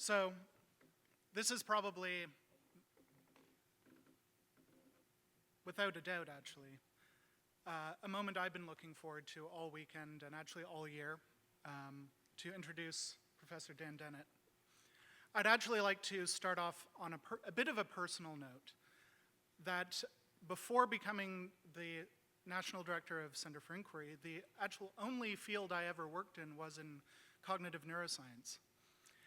So, this is probably, without a doubt actually, a moment I've been looking forward to all weekend and actually all year, to introduce Professor Dan Dennett. I'd actually like to start off on a bit of a personal note, that before becoming the National Director of Center for Inquiry, the actual only field I ever worked in was in cognitive neuroscience.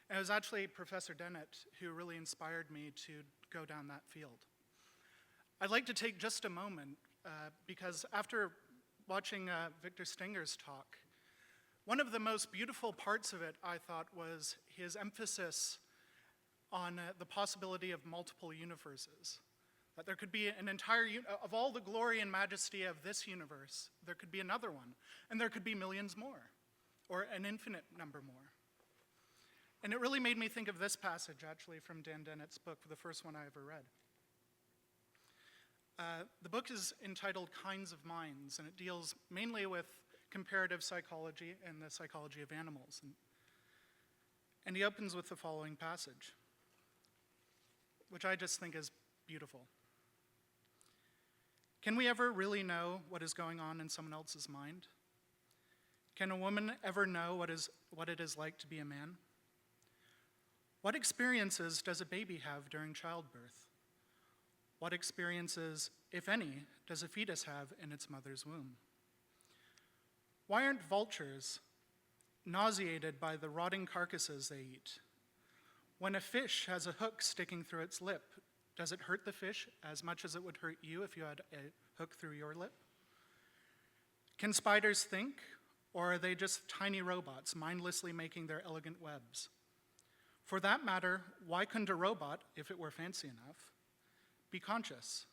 And it was actually Professor Dennett who really inspired me to go down that field. I'd like to take just a moment, because after watching Victor Stinger's talk, one of the most beautiful parts of it, I thought, was his emphasis on the possibility of multiple universes. That there could be an entire, of all the glory and majesty of this universe, there could be another one, and there could be millions more, or an infinite number more. And it really made me think of this passage, actually, from Dan Dennett's book, the first one I ever read. The book is entitled Kinds of Minds, and it deals mainly with comparative psychology and the psychology of animals. And he opens with the following passage, which I just think is beautiful. Can we ever really know what is going on in someone else's mind? Can a woman ever know what it is like to be a man? What experiences does a baby have during childbirth? What experiences, if any, does a fetus have in its mother's womb? Why aren't vultures nauseated by the rotting carcasses they eat? When a fish has a hook sticking through its lip, does it hurt the fish as much as it would hurt you if you had a hook through your lip? Can spiders think, or are they just tiny robots mindlessly making their elegant webs? For that matter, why couldn't a robot, if it were fancy enough, be conscious?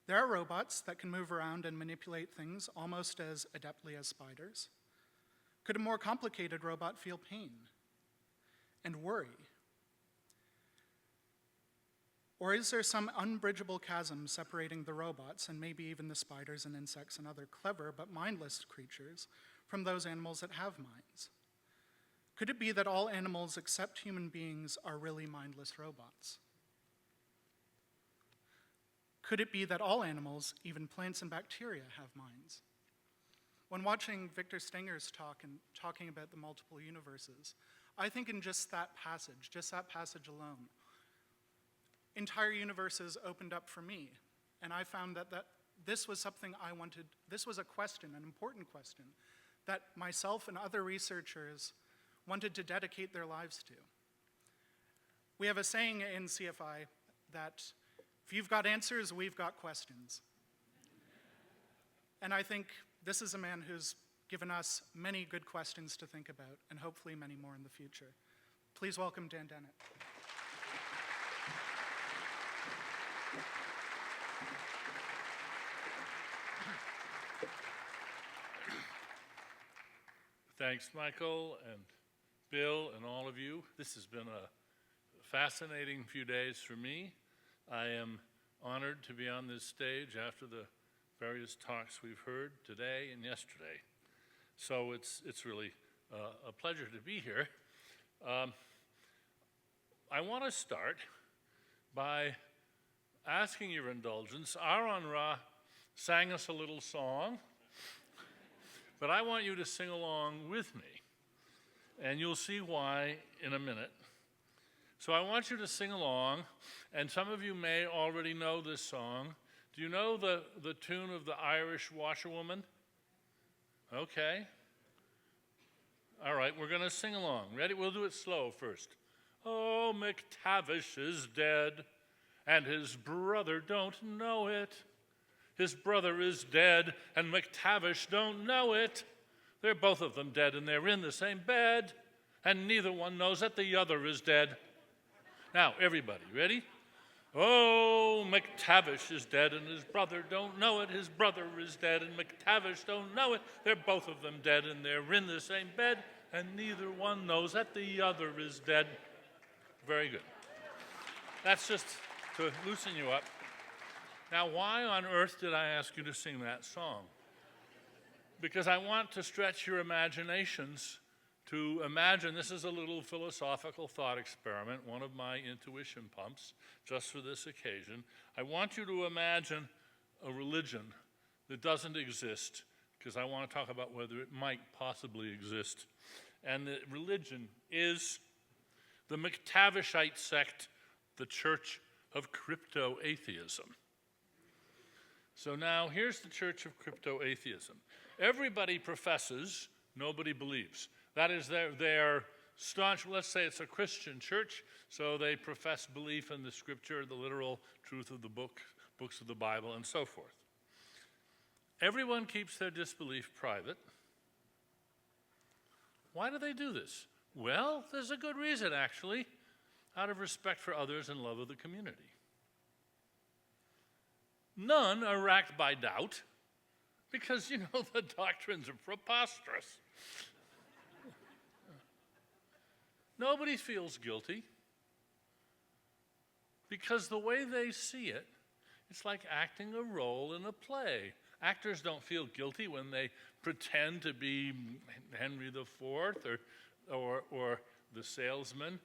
There are robots that can move around and manipulate things almost as adeptly as spiders. Could a more complicated robot feel pain and worry? Or is there some unbridgeable chasm separating the robots, and maybe even the spiders and insects and other clever but mindless creatures, from those animals that have minds? Could it be that all animals except human beings are really mindless robots? Could it be that all animals, even plants and bacteria, have minds? When watching Victor Stinger's talk and talking about the multiple universes, I think in just that passage alone, entire universes opened up for me. And I found that this was something I wanted, this was a question, an important question, that myself and other researchers wanted to dedicate their lives to. We have a saying in CFI that if you've got answers, we've got questions. And I think this is a man who's given us many good questions to think about, and hopefully many more in the future. Please welcome Dan Dennett. Thanks, Michael and Bill and all of you. This has been a fascinating few days for me. I am honored to be on this stage after the various talks we've heard today and yesterday. So it's really a pleasure to be here. I want to start by asking your indulgence. INR3 sang us a little song, but I want you to sing along with me, and you'll see why in a minute. So I want you to sing along, and some of you may already know this song. Do you know the tune of the Irish washerwoman? Okay. All right, we're going to sing along. Ready? We'll do it slow first. Oh, McTavish is dead, and his brother don't know it. His brother is dead, and McTavish don't know it. They're both of them dead, and they're in the same bed, and neither one knows that the other is dead. Now, everybody, ready? Oh, McTavish is dead, and his brother don't know it. His brother is dead, and McTavish don't know it. They're both of them dead, and they're in the same bed, and neither one knows that the other is dead. Very good. That's just to loosen you up. Now, why on earth did I ask you to sing that song? Because I want to stretch your imaginations to imagine, this is a little philosophical thought experiment, one of my intuition pumps, just for this occasion. I want you to imagine a religion that doesn't exist, because I want to talk about whether it might possibly exist. And the religion is the McTavishite sect, the Church of Crypto-Atheism. So now, here's the Church of Crypto-Atheism. Everybody professes, nobody believes. That is, they're staunch. Let's say it's a Christian church, so they profess belief in the scripture, the literal truth of the books of the Bible, and so forth. Everyone keeps their disbelief private. Why do they do this? Well, there's a good reason, actually, out of respect for others and love of the community. None are racked by doubt, because, the doctrines are preposterous. Nobody feels guilty, because the way they see it, it's like acting a role in a play. Actors don't feel guilty when they pretend to be Henry IV or the salesman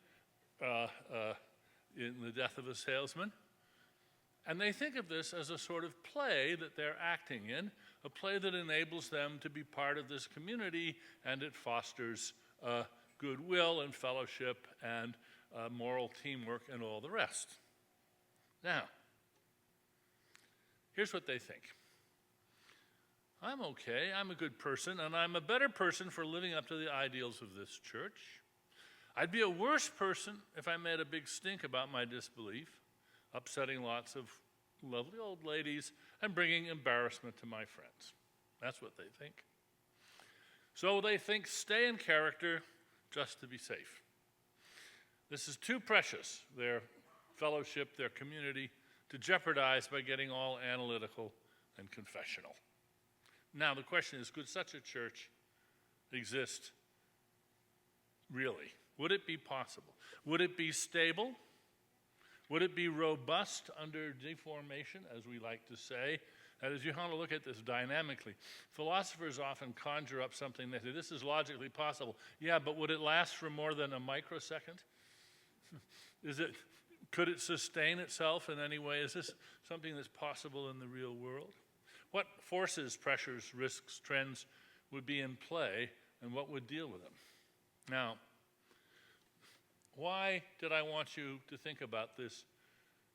in The Death of a Salesman. And they think of this as a sort of play that they're acting in, a play that enables them to be part of this community, and it fosters goodwill and fellowship and moral teamwork and all the rest. Now, here's what they think. I'm okay, I'm a good person, and I'm a better person for living up to the ideals of this church. I'd be a worse person if I made a big stink about my disbelief, upsetting lots of lovely old ladies and bringing embarrassment to my friends. That's what they think. So they think, stay in character just to be safe. This is too precious, their fellowship, their community, to jeopardize by getting all analytical and confessional. Now, the question is, could such a church exist really? Would it be possible? Would it be stable? Would it be robust under deformation, as we like to say? That is, you want to look at this dynamically. Philosophers often conjure up something that this is logically possible. Yeah, but would it last for more than a microsecond? Could it sustain itself in any way? Is this something that's possible in the real world? What forces, pressures, risks, trends would be in play, and what would deal with them? Now, why did I want you to think about this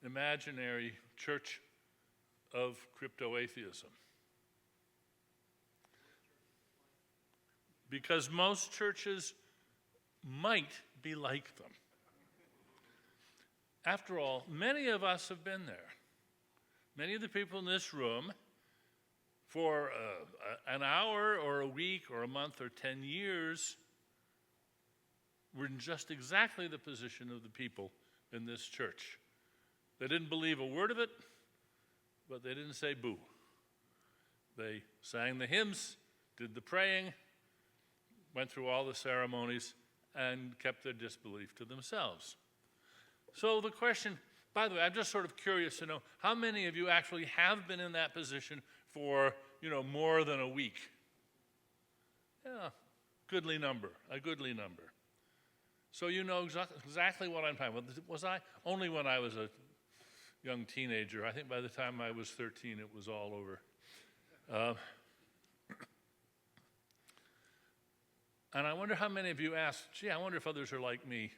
imaginary church of crypto-atheism? Because most churches might be like them. After all, many of us have been there. Many of the people in this room, for an hour or a week or a month or 10 years, were in just exactly the position of the people in this church. They didn't believe a word of it, but they didn't say boo. They sang the hymns, did the praying, went through all the ceremonies, and kept their disbelief to themselves. So the question, by the way, I'm just sort of curious to know, how many of you actually have been in that position for, more than a week? Yeah, goodly number, a goodly number. So you know exactly what I'm talking about. Was I? Only when I was a young teenager. I think by the time I was 13, it was all over. And I wonder how many of you asked, gee, I wonder if others are like me,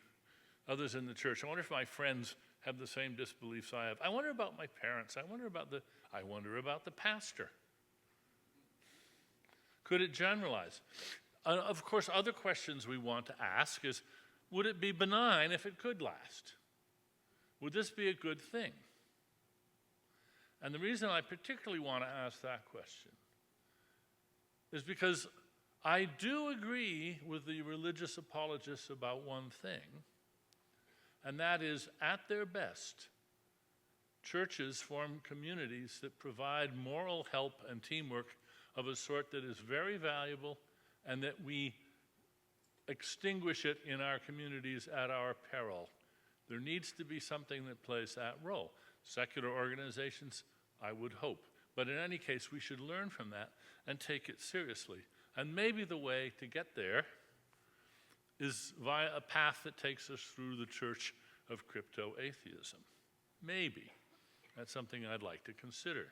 others in the church. I wonder if my friends have the same disbeliefs I have. I wonder about my parents. I wonder about the pastor. Could it generalize? Of course, other questions we want to ask is, would it be benign if it could last? Would this be a good thing? And the reason I particularly want to ask that question is because I do agree with the religious apologists about one thing, and that is, at their best, churches form communities that provide moral help and teamwork of a sort that is very valuable, and that we extinguish it in our communities at our peril. There needs to be something that plays that role. Secular organizations, I would hope. But in any case, we should learn from that and take it seriously. And maybe the way to get there is via a path that takes us through the church of crypto-atheism. Maybe. That's something I'd like to consider.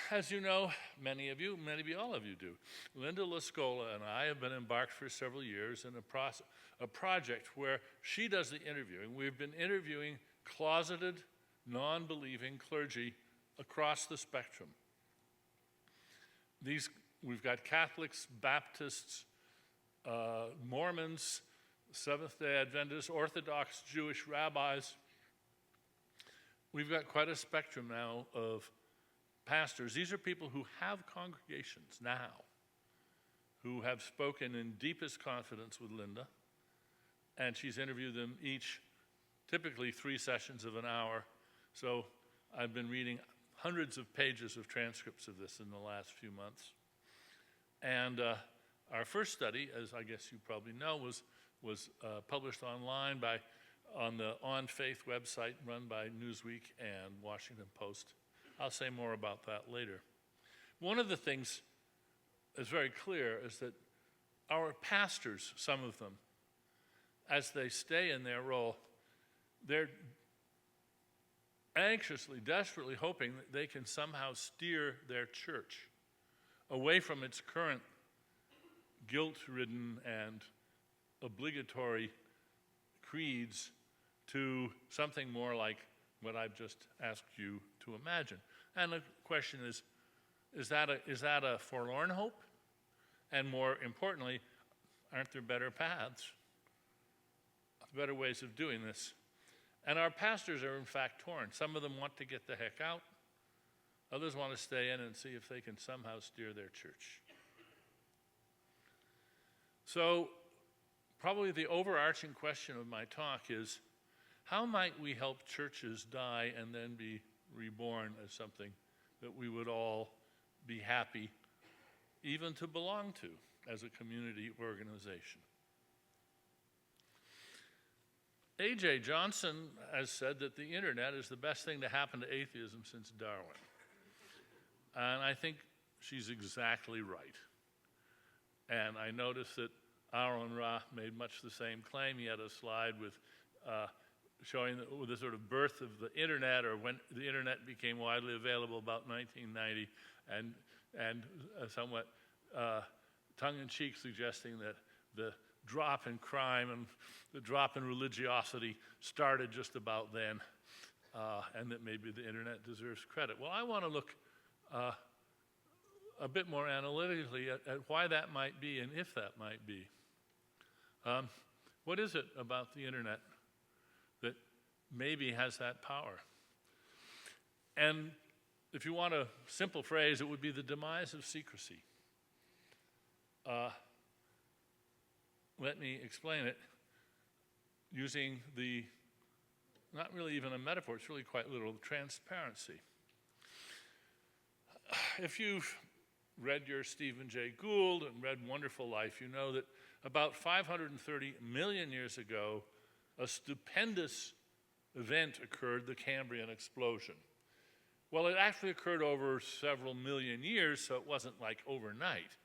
As you know, many of you, maybe all of you do, Linda Lascola and I have been embarked for several years in a project where she does the interviewing. We've been interviewing closeted, non-believing clergy across the spectrum. We've got Catholics, Baptists, Mormons, Seventh-day Adventists, Orthodox Jewish rabbis. We've got quite a spectrum now of pastors. These are people who have congregations now, who have spoken in deepest confidence with Linda, and she's interviewed them each, typically 3 sessions of an hour. So I've been reading hundreds of pages of transcripts of this in the last few months. And our first study, as I guess you probably know, was published online on the On Faith website run by Newsweek and Washington Post. I'll say more about that later. One of the things that's very clear is that our pastors, some of them, as they stay in their role, they're anxiously, desperately hoping that they can somehow steer their church away from its current guilt-ridden and obligatory creeds to something more like what I've just asked you to imagine. And the question is that a forlorn hope? And more importantly, aren't there better paths, better ways of doing this? And our pastors are in fact torn. Some of them want to get the heck out. Others want to stay in and see if they can somehow steer their church. So probably the overarching question of my talk is, how might we help churches die and then be reborn as something that we would all be happy even to belong to as a community organization? A.J. Johnson has said that the internet is the best thing to happen to atheism since Darwin. And I think she's exactly right. And I noticed that Aaron Ra made much the same claim. He had a slide with showing the sort of birth of the internet, or when the internet became widely available about 1990, and somewhat tongue-in-cheek suggesting that the drop in crime and the drop in religiosity started just about then, and that maybe the internet deserves credit. Well, I want to look a bit more analytically at why that might be and if that might be. What is it about the internet that maybe has that power? And if you want a simple phrase, it would be the demise of secrecy. Let me explain it using not really even a metaphor, it's really quite literal, transparency. If you've read your Stephen Jay Gould and read Wonderful Life, you know that about 530 million years ago, a stupendous event occurred, the Cambrian explosion. Well, it actually occurred over several million years, so it wasn't like overnight.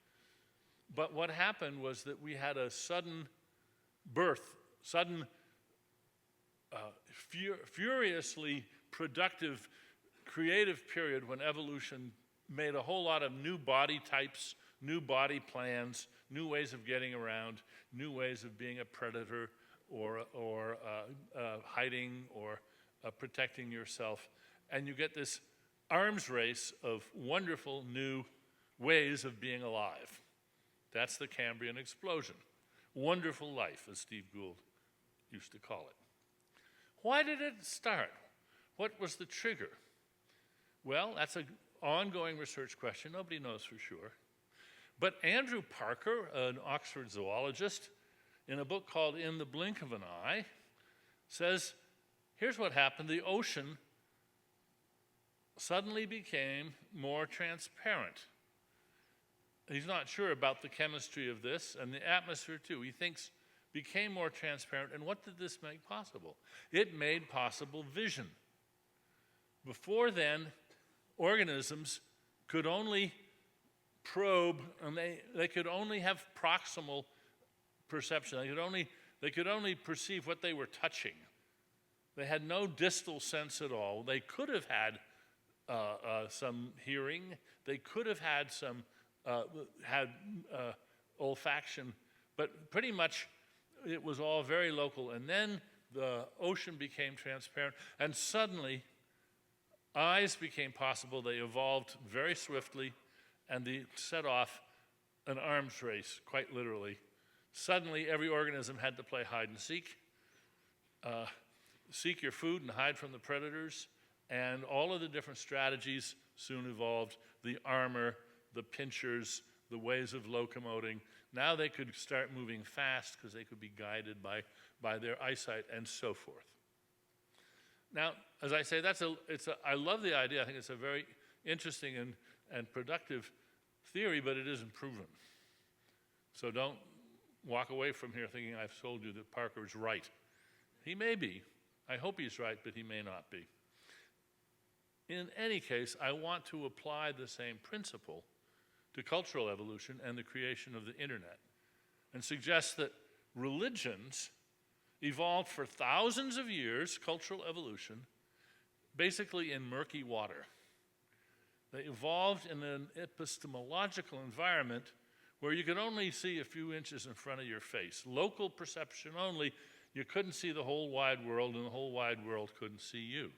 But what happened was that we had a sudden birth, sudden, furiously productive, creative period when evolution made a whole lot of new body types, new body plans, new ways of getting around, new ways of being a predator or hiding or protecting yourself. And you get this arms race of wonderful new ways of being alive. That's the Cambrian explosion. Wonderful life, as Steve Gould used to call it. Why did it start? What was the trigger? Well, that's an ongoing research question. Nobody knows for sure. But Andrew Parker, an Oxford zoologist, in a book called In the Blink of an Eye, says, here's what happened. The ocean suddenly became more transparent. He's not sure about the chemistry of this, and the atmosphere too. He thinks became more transparent. And what did this make possible? It made possible vision. Before then, organisms could only probe, and they could only have proximal perception. They could only perceive what they were touching. They had no distal sense at all. They could have had some hearing. They could have had some olfaction, but pretty much it was all very local. And then the ocean became transparent, and suddenly eyes became possible. They evolved very swiftly, and they set off an arms race, quite literally. Suddenly, every organism had to play hide and seek, seek your food and hide from the predators, and all of the different strategies soon evolved. The armor, the pinchers, the ways of locomoting. Now they could start moving fast because they could be guided by their eyesight and so forth. Now, as I say, I love the idea. I think it's a very interesting and productive theory, but it isn't proven. So don't walk away from here thinking I've told you that Parker's right. He may be. I hope he's right, but he may not be. In any case, I want to apply the same principle to cultural evolution and the creation of the internet, and suggest that religions evolved for thousands of years, cultural evolution, basically in murky water. They evolved in an epistemological environment where you could only see a few inches in front of your face. Local perception only. You couldn't see the whole wide world, and the whole wide world couldn't see you.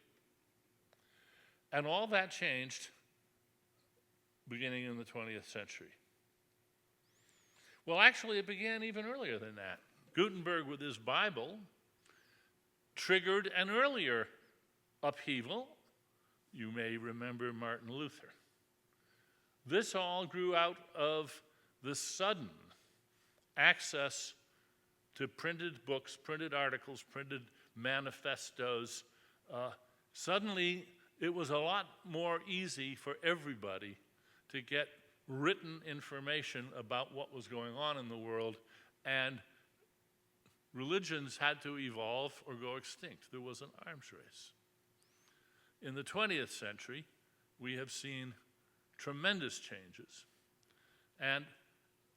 And all that changed beginning in the 20th century. Well, actually, it began even earlier than that. Gutenberg, with his Bible, triggered an earlier upheaval. You may remember Martin Luther. This all grew out of the sudden access to printed books, printed articles, printed manifestos. Suddenly, it was a lot more easy for everybody to get written information about what was going on in the world, and religions had to evolve or go extinct. There was an arms race. In the 20th century, we have seen tremendous changes, and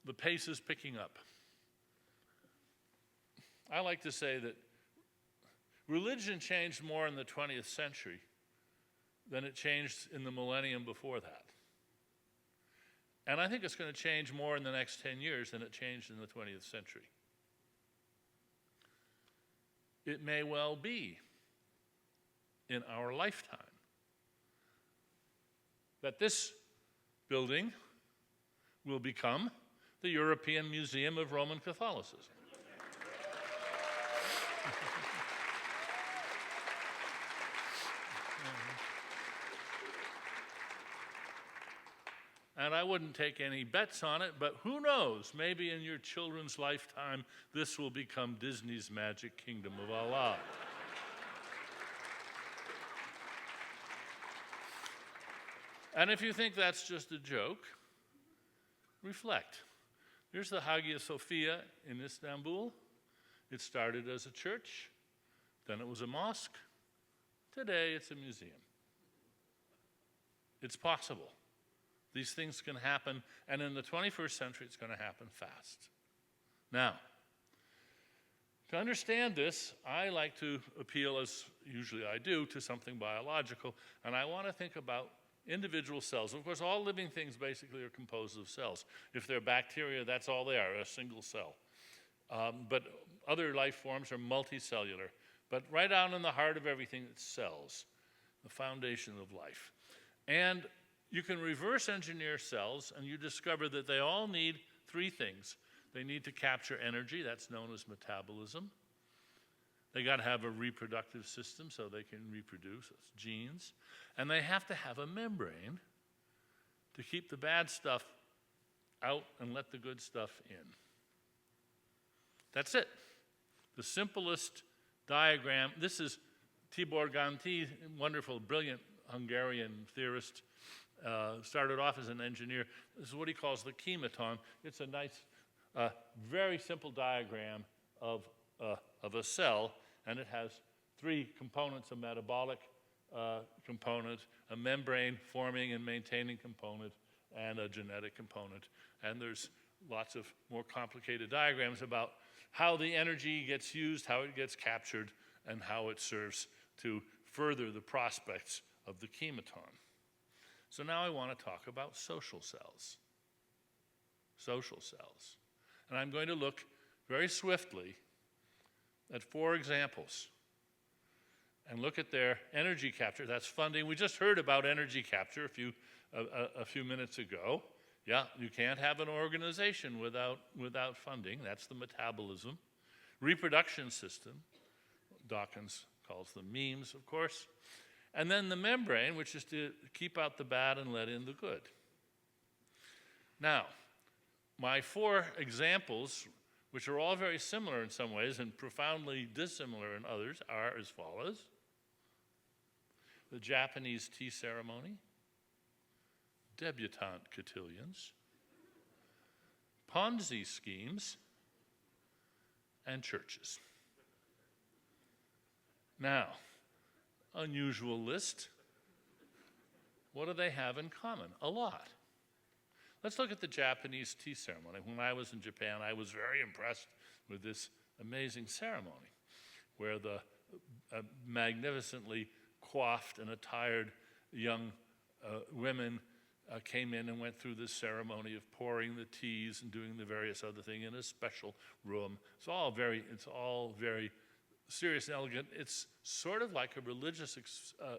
the pace is picking up. I like to say that religion changed more in the 20th century than it changed in the millennium before that. And I think it's going to change more in the next 10 years than it changed in the 20th century. It may well be in our lifetime that this building will become the European Museum of Roman Catholicism. And I wouldn't take any bets on it, but who knows? Maybe in your children's lifetime, this will become Disney's Magic Kingdom of Allah. And if you think that's just a joke, reflect. Here's the Hagia Sophia in Istanbul. It started as a church, then it was a mosque. Today, it's a museum. It's possible. These things can happen, and in the 21st century, it's going to happen fast. Now, to understand this, I like to appeal, as usually I do, to something biological, and I want to think about individual cells. Of course, all living things basically are composed of cells. If they're bacteria, that's all they are, a single cell. But other life forms are multicellular. But right down in the heart of everything, it's cells, the foundation of life. And you can reverse engineer cells, and you discover that they all need three things. They need to capture energy, that's known as metabolism. They got to have a reproductive system so they can reproduce, that's genes. And they have to have a membrane to keep the bad stuff out and let the good stuff in. That's it. The simplest diagram. This is Tibor Ganti, wonderful, brilliant Hungarian theorist. Started off as an engineer. This is what he calls the chematon. It's a nice, very simple diagram of a cell, and it has three components: a metabolic component, a membrane forming and maintaining component, and a genetic component. And there's lots of more complicated diagrams about how the energy gets used, how it gets captured, and how it serves to further the prospects of the chematon. So now I want to talk about social cells. Social cells. And I'm going to look very swiftly at 4 examples and look at their energy capture. That's funding. We just heard about energy capture a few minutes ago. Yeah, you can't have an organization without funding. That's the metabolism. Reproduction system, Dawkins calls them memes, of course. And then the membrane, which is to keep out the bad and let in the good. Now, my 4 examples, which are all very similar in some ways and profoundly dissimilar in others, are as follows. The Japanese tea ceremony, debutante cotillions, Ponzi schemes, and churches. Now, unusual list. What do they have in common? A lot. Let's look at the Japanese tea ceremony. When I was in Japan, I was very impressed with this amazing ceremony where the magnificently coiffed and attired young women came in and went through this ceremony of pouring the teas and doing the various other things in a special room. It's all very serious and elegant. It's sort of like a religious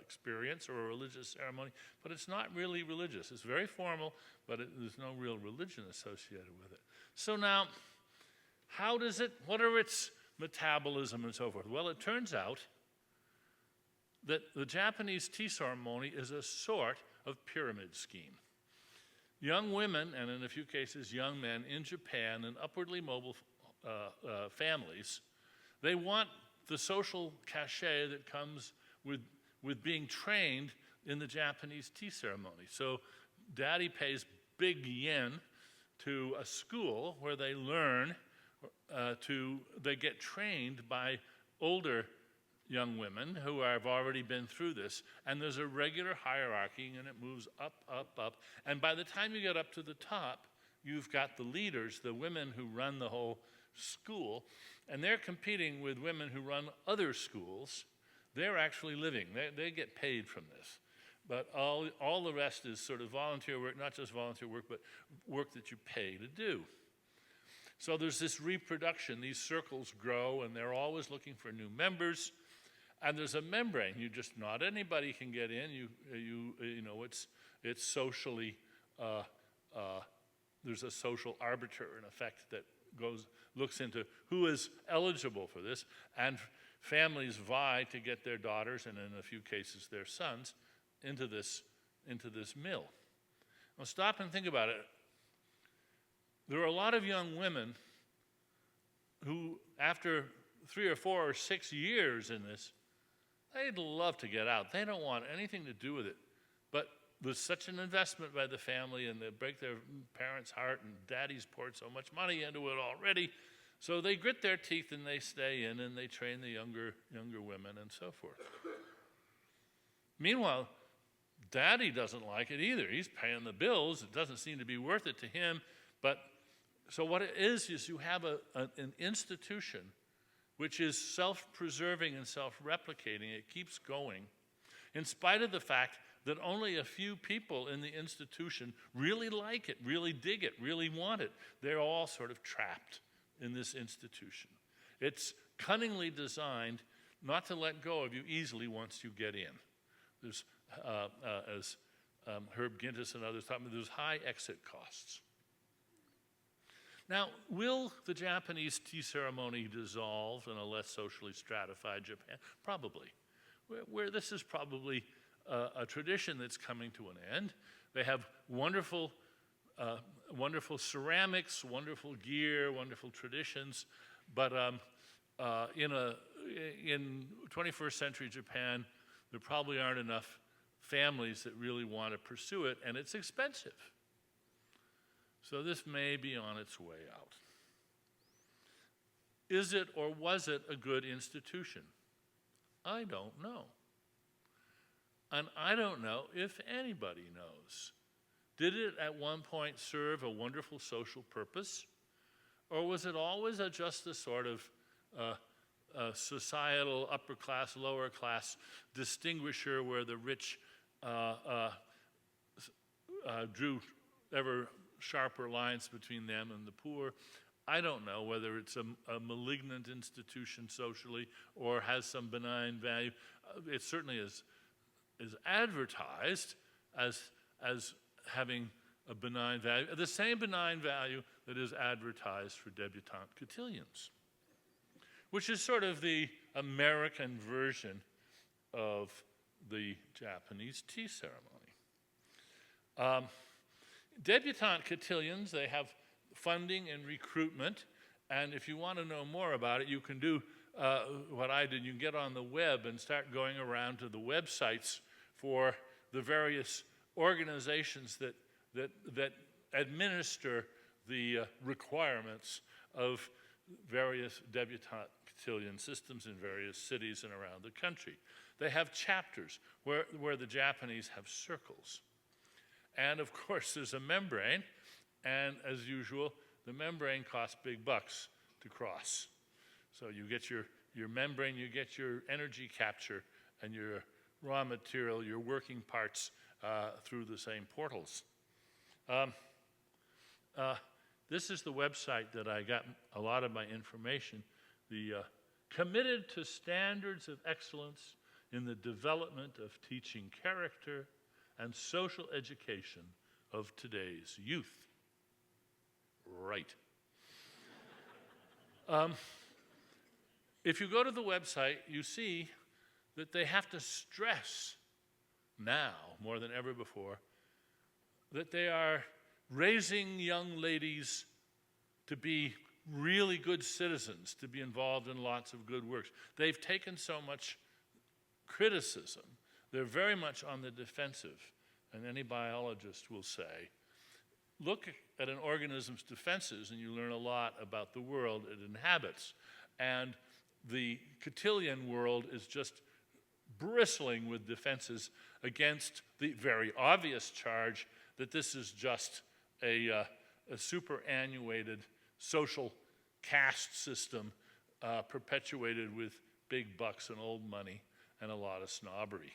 experience or a religious ceremony, but it's not really religious. It's very formal, but there's no real religion associated with it. So now, what are its metabolism and so forth? Well, it turns out that the Japanese tea ceremony is a sort of pyramid scheme. Young women, and in a few cases young men in Japan, and upwardly mobile families, they want the social cachet that comes with being trained in the Japanese tea ceremony. So daddy pays big yen to a school where they learn they get trained by older young women who have already been through this. And there's a regular hierarchy, and it moves up, up, up. And by the time you get up to the top, you've got the leaders, the women who run the whole school, and they're competing with women who run other schools. They're actually living. They get paid from this. But all the rest is sort of volunteer work, not just volunteer work, but work that you pay to do. So there's this reproduction. These circles grow, and they're always looking for new members. And there's a membrane. Not anybody can get in. It's socially. There's a social arbiter, in effect, that looks into who is eligible for this, and families vie to get their daughters, and in a few cases their sons, into this mill. Now stop and think about it. There are a lot of young women who, after 3 or 4 or 6 years in this, they'd love to get out. They don't want anything to do with it. But there's such an investment by the family, and they break their parents' heart, and daddy's poured so much money into it already. So they grit their teeth and they stay in, and they train the younger women and so forth. Meanwhile, daddy doesn't like it either. He's paying the bills. It doesn't seem to be worth it to him. But so what it is you have an institution which is self-preserving and self-replicating. It keeps going, in spite of the fact that only a few people in the institution really like it, really dig it, really want it. They're all sort of trapped in this institution. It's cunningly designed not to let go of you easily once you get in. There's, as Herb Gintis and others taught me, there's high exit costs. Now, will the Japanese tea ceremony dissolve in a less socially stratified Japan? Probably. Where this is probably a tradition that's coming to an end. They have wonderful ceramics, wonderful gear, wonderful traditions, but in 21st century Japan, there probably aren't enough families that really want to pursue it, and it's expensive. So this may be on its way out. Is it or was it a good institution? I don't know. And I don't know if anybody knows. Did it at one point serve a wonderful social purpose? Or was it always just a sort of societal upper class, lower class distinguisher where the rich drew ever sharper lines between them and the poor? I don't know whether it's a malignant institution socially or has some benign value. It certainly is advertised as having a benign value, the same benign value that is advertised for debutante cotillions, which is sort of the American version of the Japanese tea ceremony. Debutante cotillions, they have funding and recruitment, and if you want to know more about it, you can do what I did. You can get on the web and start going around to the websites for the various organizations that administer the requirements of various debutante cotillion systems in various cities and around the country. They have chapters where the Japanese have circles. And of course, there's a membrane, and as usual, the membrane costs big bucks to cross. So you get your membrane, you get your energy capture, and your raw material, your working parts through the same portals. This is the website that I got a lot of my information. The committed to standards of excellence in the development of teaching character and social education of today's youth. Right. If you go to the website, you see that they have to stress now, more than ever before, that they are raising young ladies to be really good citizens, to be involved in lots of good works. They've taken so much criticism. They're very much on the defensive. And any biologist will say, look at an organism's defenses and you learn a lot about the world it inhabits. And the cotillion world is just bristling with defenses against the very obvious charge that this is just a superannuated social caste system perpetuated with big bucks and old money and a lot of snobbery.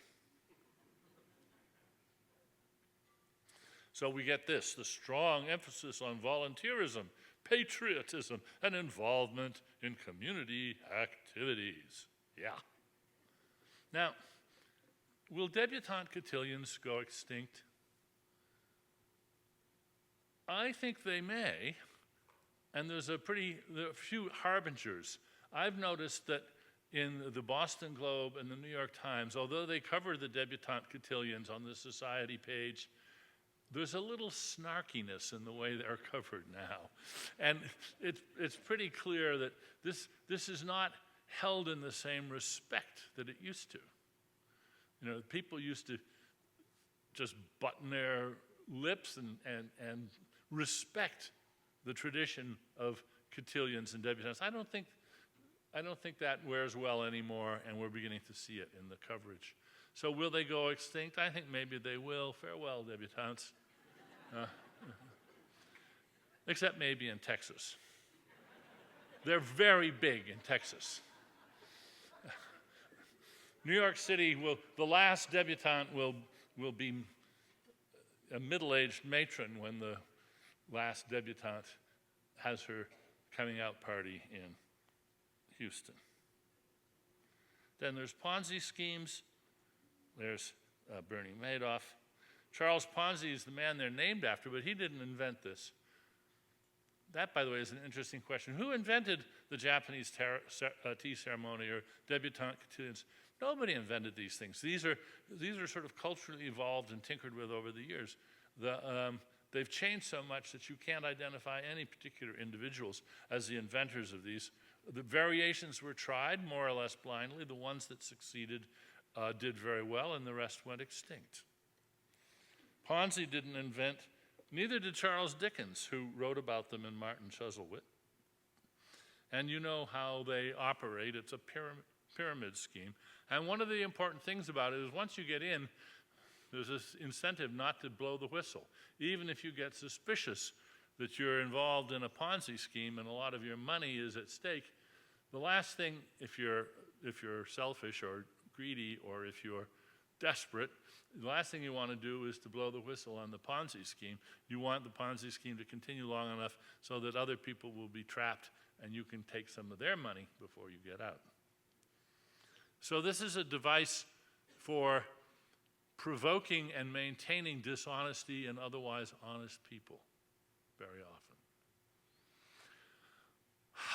So we get this, the strong emphasis on volunteerism, patriotism, and involvement in community activities. Yeah. Now, will debutante cotillions go extinct? I think they may, and there are a few harbingers. I've noticed that in the Boston Globe and the New York Times, although they cover the debutante cotillions on the society page, there's a little snarkiness in the way they're covered now. And it's pretty clear that this is not held in the same respect that it used to. You know, people used to just button their lips and respect the tradition of cotillions and debutantes. I don't think that wears well anymore, and we're beginning to see it in the coverage. So will they go extinct? I think maybe they will. Farewell, debutantes. Except maybe in Texas. They're very big in Texas. New York City the last debutante will be a middle-aged matron when the last debutante has her coming out party in Houston. Then there's Ponzi schemes. There's Bernie Madoff. Charles Ponzi is the man they're named after, but he didn't invent this. That, by the way, is an interesting question. Who invented the Japanese tea ceremony or debutante cotillions? Nobody invented these things. These are sort of culturally evolved and tinkered with over the years. They've changed so much that you can't identify any particular individuals as the inventors of these. The variations were tried more or less blindly. The ones that succeeded did very well, and the rest went extinct. Ponzi didn't invent, neither did Charles Dickens, who wrote about them in Martin Chuzzlewit. And you know how they operate. It's a pyramid scheme. And one of the important things about it is once you get in, there's this incentive not to blow the whistle. Even if you get suspicious, that you're involved in a Ponzi scheme and a lot of your money is at stake, the last thing, if you're selfish or greedy or if you're desperate, the last thing you want to do is to blow the whistle on the Ponzi scheme. You want the Ponzi scheme to continue long enough so that other people will be trapped and you can take some of their money before you get out. So this is a device for provoking and maintaining dishonesty and otherwise honest people very often.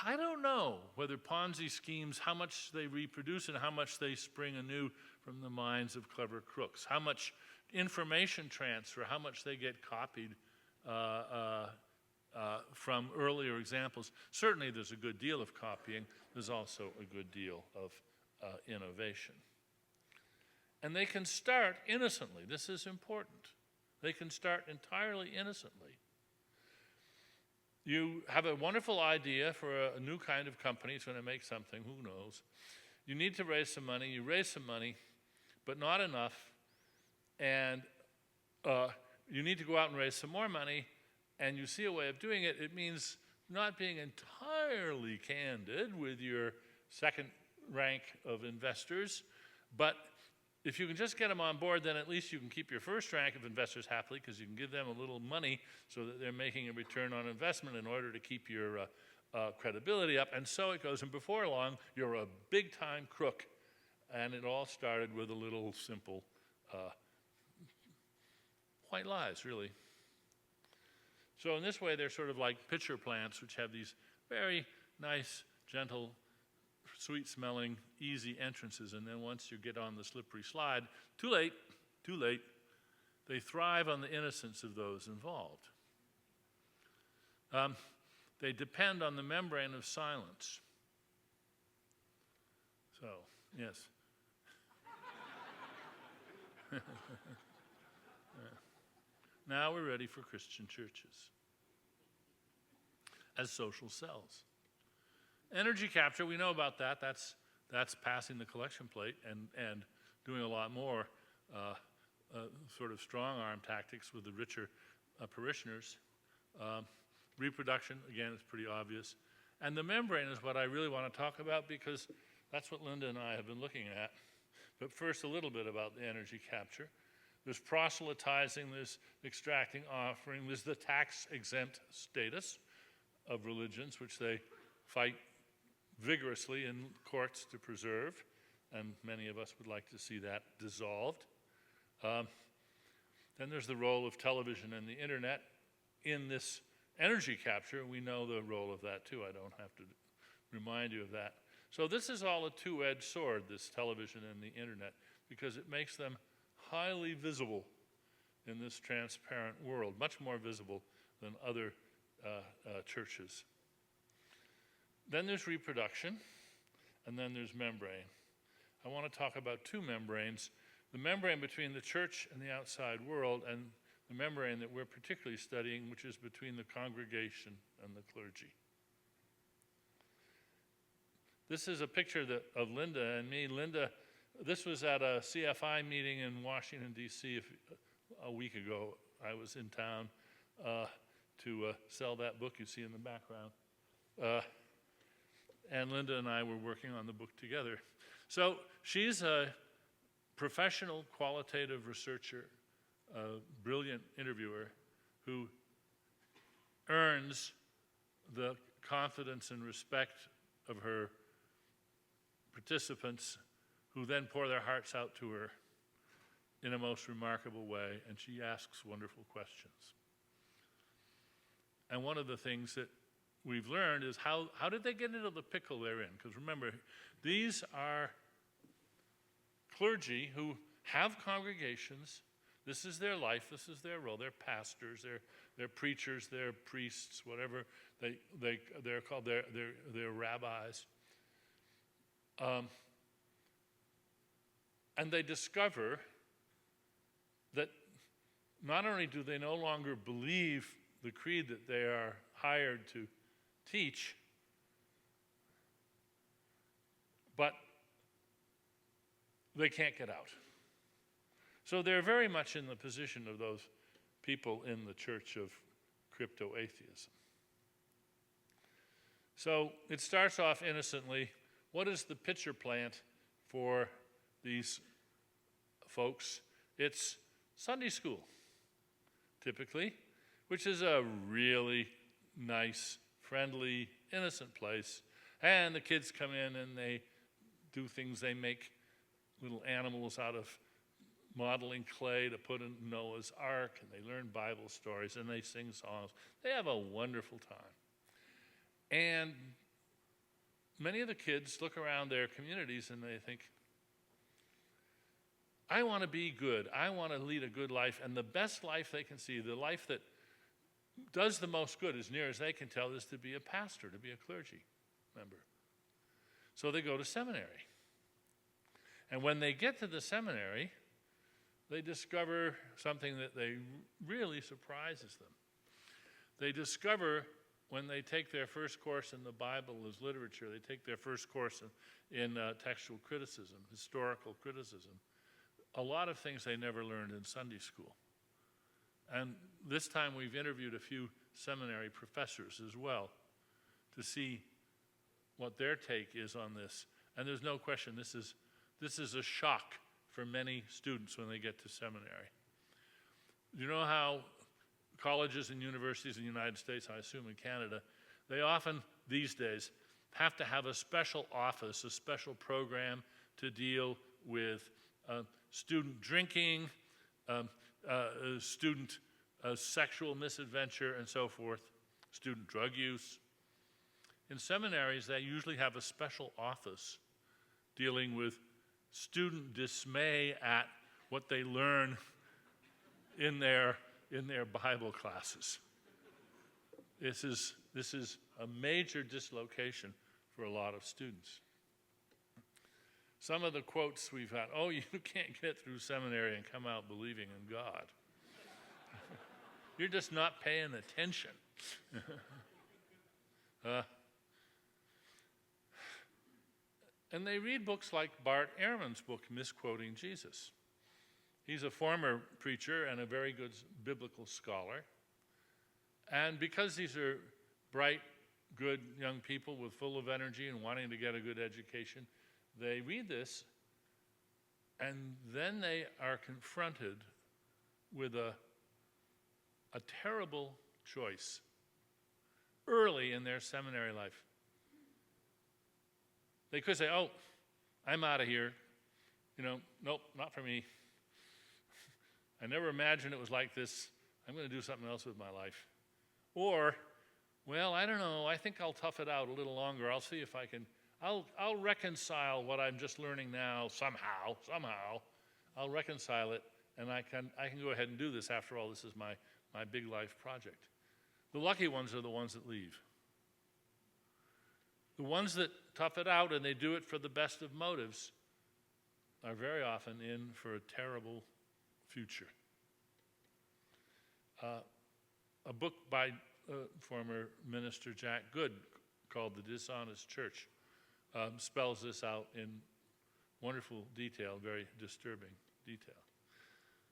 I don't know whether Ponzi schemes, how much they reproduce and how much they spring anew from the minds of clever crooks, how much information transfer, how much they get copied from earlier examples. Certainly there's a good deal of copying. There's also a good deal of innovation. And they can start innocently. This is important. They can start entirely innocently. You have a wonderful idea for a new kind of company. It's going to make something, who knows. You need to raise some money. You raise some money, but not enough. And you need to go out and raise some more money, and you see a way of doing it. It means not being entirely candid with your second rank of investors, but if you can just get them on board, then at least you can keep your first rank of investors happily because you can give them a little money so that they're making a return on investment in order to keep your credibility up. And so it goes. And before long, you're a big-time crook. And it all started with a little simple white lies, really. So in this way, they're sort of like pitcher plants, which have these very nice, gentle, sweet-smelling, easy entrances, and then once you get on the slippery slide, too late, they thrive on the innocence of those involved. They depend on the membrane of silence. So, yes. Now we're ready for Christian churches as social cells. Energy capture, we know about that. That's passing the collection plate and doing a lot more sort of strong-arm tactics with the richer parishioners. Reproduction, again, is pretty obvious. And the membrane is what I really want to talk about because that's what Linda and I have been looking at. But first, a little bit about the energy capture. There's proselytizing, there's extracting offering, there's the tax-exempt status of religions, which they fight vigorously in courts to preserve, and many of us would like to see that dissolved. Then there's the role of television and the internet in this energy capture. We know the role of that too. I don't have to remind you of that. So this is all a two-edged sword, this television and the internet, because it makes them highly visible in this transparent world, much more visible than other churches. Then there's reproduction, and then there's membrane. I want to talk about two membranes, the membrane between the church and the outside world, and the membrane that we're particularly studying, which is between the congregation and the clergy. This is a picture of Linda and me. Linda, this was at a CFI meeting in Washington, D.C. A week ago. I was in town to sell that book you see in the background. And Linda and I were working on the book together. So she's a professional qualitative researcher, a brilliant interviewer who earns the confidence and respect of her participants, who then pour their hearts out to her in a most remarkable way, and she asks wonderful questions. And one of the things that we've learned is how did they get into the pickle they're in? Because remember, these are clergy who have congregations. This is their life. This is their role. They're pastors. They're preachers. They're priests. Whatever they're called. They're rabbis. And they discover that not only do they no longer believe the creed that they are hired to teach, but they can't get out. So they're very much in the position of those people in the church of crypto-atheism. So it starts off innocently. What is the pitcher plant for these folks? It's Sunday school, typically, which is a really nice, friendly, innocent place. And the kids come in and they do things. They make little animals out of modeling clay to put in Noah's Ark, and they learn Bible stories, and they sing songs. They have a wonderful time. And many of the kids look around their communities and they think, I want to be good. I want to lead a good life. And the best life they can see, the life that does the most good, as near as they can tell, is to be a pastor, to be a clergy member. So they go to seminary. And when they get to the seminary, they discover something that really surprises them. They discover when they take their first course in the Bible as literature, they take their first course in textual criticism, historical criticism, a lot of things they never learned in Sunday school. And this time we've interviewed a few seminary professors as well to see what their take is on this. And there's no question this is a shock for many students when they get to seminary. You know how colleges and universities in the United States, I assume in Canada, they often, these days, have to have a special office, a special program to deal with student drinking, student sexual misadventure, and so forth, student drug use. In seminaries, they usually have a special office dealing with student dismay at what they learn in their Bible classes. This is a major dislocation for a lot of students. Some of the quotes we've had, oh, you can't get through seminary and come out believing in God. You're just not paying attention. And they read books like Bart Ehrman's book, Misquoting Jesus. He's a former preacher and a very good biblical scholar. And because these are bright, good young people with full of energy and wanting to get a good education, they read this, and then they are confronted with a terrible choice early in their seminary life. They could say, oh, I'm out of here. Nope, not for me. I never imagined it was like this. I'm going to do something else with my life. Or, well, I don't know. I think I'll tough it out a little longer. I'll see if I can. I'll reconcile what I'm just learning now somehow. I'll reconcile it, and I can go ahead and do this. After all, this is my big life project. The lucky ones are the ones that leave. The ones that tough it out and they do it for the best of motives are very often in for a terrible future. A book by former minister Jack Good called The Dishonest Church spells this out in wonderful detail, very disturbing detail.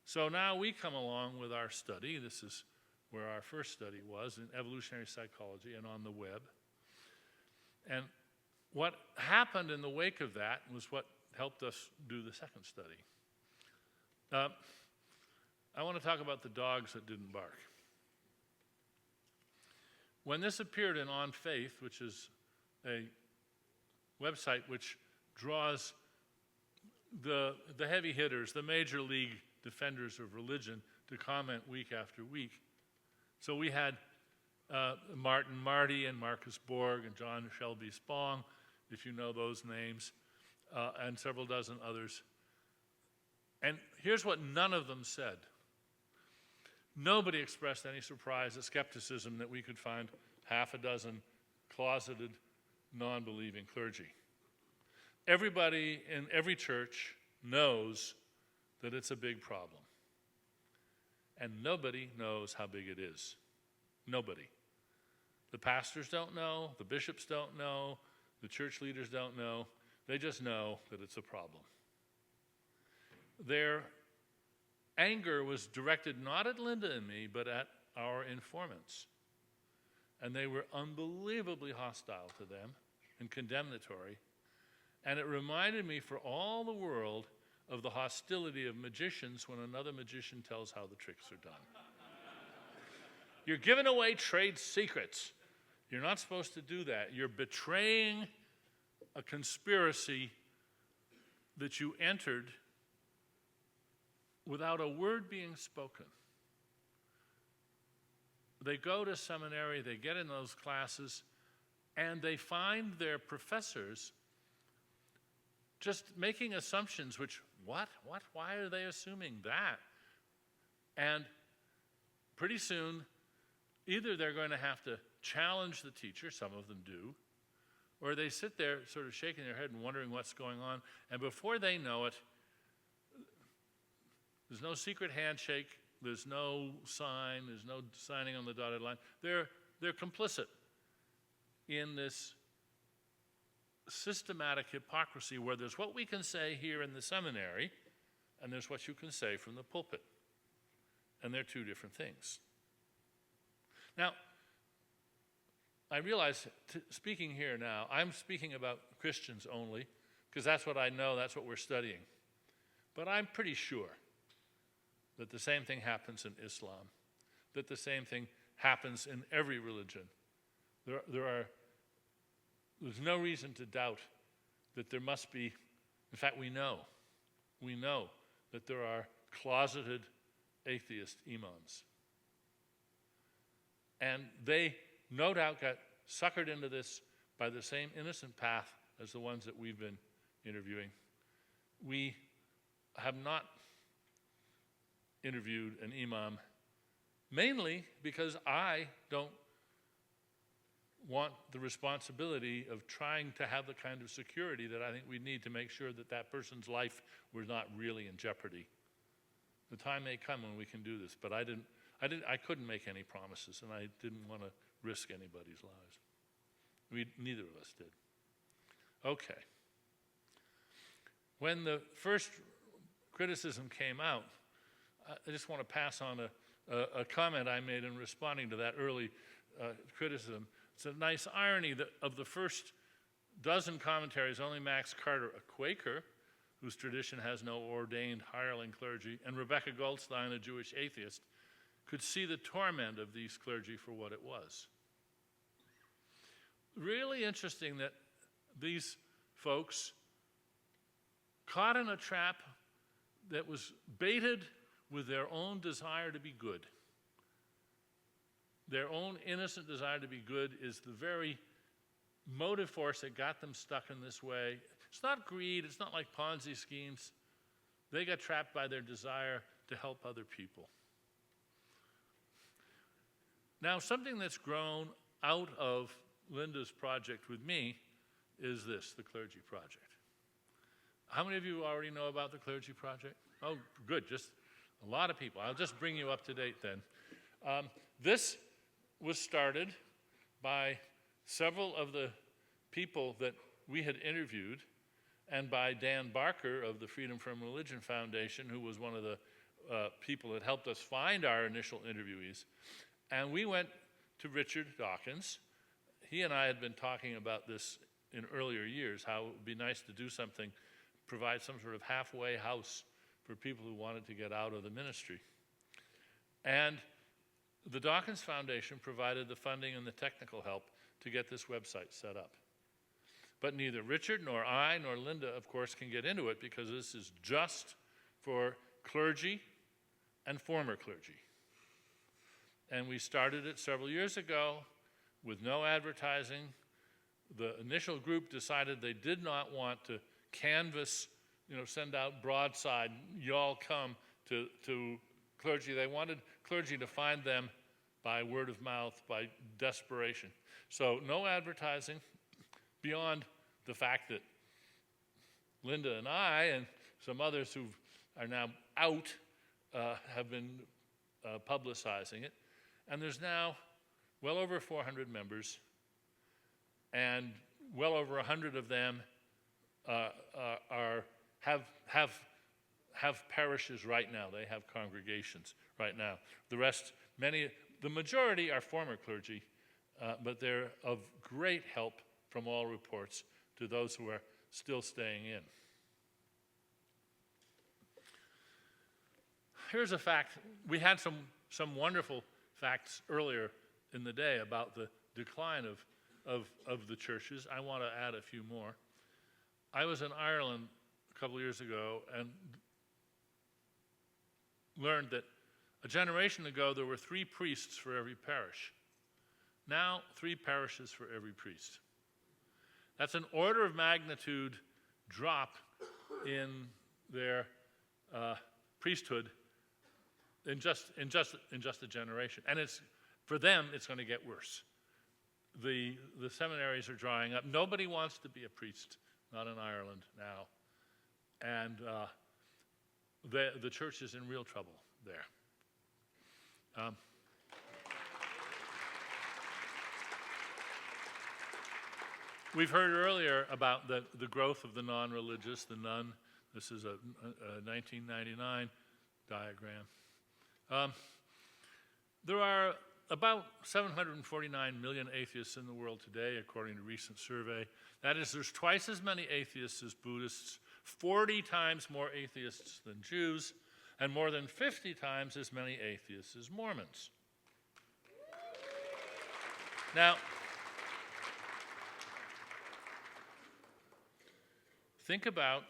So now we come along with our study. This is where our first study was, in evolutionary psychology and on the web. And what happened in the wake of that was what helped us do the second study. I want to talk about the dogs that didn't bark. When this appeared in On Faith, which is a website which draws the heavy hitters, the major league defenders of religion, to comment week after week. So we had Martin Marty and Marcus Borg and John Shelby Spong, if you know those names, and several dozen others. And here's what none of them said. Nobody expressed any surprise or skepticism that we could find half a dozen closeted, non-believing clergy. Everybody in every church knows that it's a big problem. And nobody knows how big it is. Nobody. The pastors don't know, the bishops don't know, the church leaders don't know. They just know that it's a problem. Their anger was directed not at Linda and me, but at our informants. and they were unbelievably hostile to them and condemnatory. And it reminded me for all the world of the hostility of magicians when another magician tells how the tricks are done. You're giving away trade secrets. You're not supposed to do that. You're betraying a conspiracy that you entered without a word being spoken. They go to seminary, they get in those classes, and they find their professors just making assumptions which, what, why are they assuming that? And pretty soon, either they're going to have to challenge the teacher, some of them do, or they sit there sort of shaking their head and wondering what's going on, and before they know it, there's no secret handshake, there's no sign, there's no signing on the dotted line. They're complicit in this systematic hypocrisy where there's what we can say here in the seminary and there's what you can say from the pulpit. And they're two different things. Now, I realize, speaking here now, I'm speaking about Christians only, because that's what I know, that's what we're studying. But I'm pretty sure that the same thing happens in Islam, that the same thing happens in every religion. There's no reason to doubt that there must be, in fact, we know that there are closeted atheist imams. And they no doubt got suckered into this by the same innocent path as the ones that we've been interviewing. We have not interviewed an imam, mainly because I don't want the responsibility of trying to have the kind of security that I think we need to make sure that that person's life was not really in jeopardy. The time may come when we can do this, but I couldn't make any promises, and I didn't want to risk anybody's lives. Neither of us did. Okay. When the first criticism came out, I just want to pass on a comment I made in responding to that early criticism. It's a nice irony that of the first dozen commentaries, only Max Carter, a Quaker, whose tradition has no ordained hireling clergy, and Rebecca Goldstein, a Jewish atheist, could see the torment of these clergy for what it was. Really interesting that these folks caught in a trap that was baited with their own desire to be good. Their own innocent desire to be good is the very motive force that got them stuck in this way. It's not greed, it's not like Ponzi schemes. They got trapped by their desire to help other people. Now, something that's grown out of Linda's project with me is this, the Clergy Project. How many of you already know about the Clergy Project? Oh, good, just a lot of people. I'll just bring you up to date then. This was started by several of the people that we had interviewed and by Dan Barker of the Freedom from Religion Foundation, who was one of the people that helped us find our initial interviewees. And we went to Richard Dawkins. He and I had been talking about this in earlier years, how it would be nice to do something, provide some sort of halfway house for people who wanted to get out of the ministry. And the Dawkins Foundation provided the funding and the technical help to get this website set up. But neither Richard nor I nor Linda, of course, can get into it because this is just for clergy and former clergy. And we started it several years ago with no advertising. The initial group decided they did not want to canvass, send out broadside, y'all come to clergy. They wanted clergy to find them by word of mouth, by desperation. So no advertising beyond the fact that Linda and I and some others who are now out have been publicizing it. And there's now well over 400 members, and well over 100 of them have parishes right now. They have congregations right now. The majority are former clergy, but they're of great help from all reports to those who are still staying in. Here's a fact. We had some wonderful facts earlier in the day about the decline of the churches. I want to add a few more. I was in Ireland a couple of years ago and learned that a generation ago there were 3 priests for every parish. Now, 3 parishes for every priest. That's an order of magnitude drop in their priesthood in just a generation. And for them, it's going to get worse. The seminaries are drying up. Nobody wants to be a priest, not in Ireland now. And the church is in real trouble there. We've heard earlier about the growth of the non-religious, the nun. This is a 1999 diagram. There are about 749 million atheists in the world today, according to a recent survey. That is, there's twice as many atheists as Buddhists, 40 times more atheists than Jews, and more than 50 times as many atheists as Mormons. Now, think about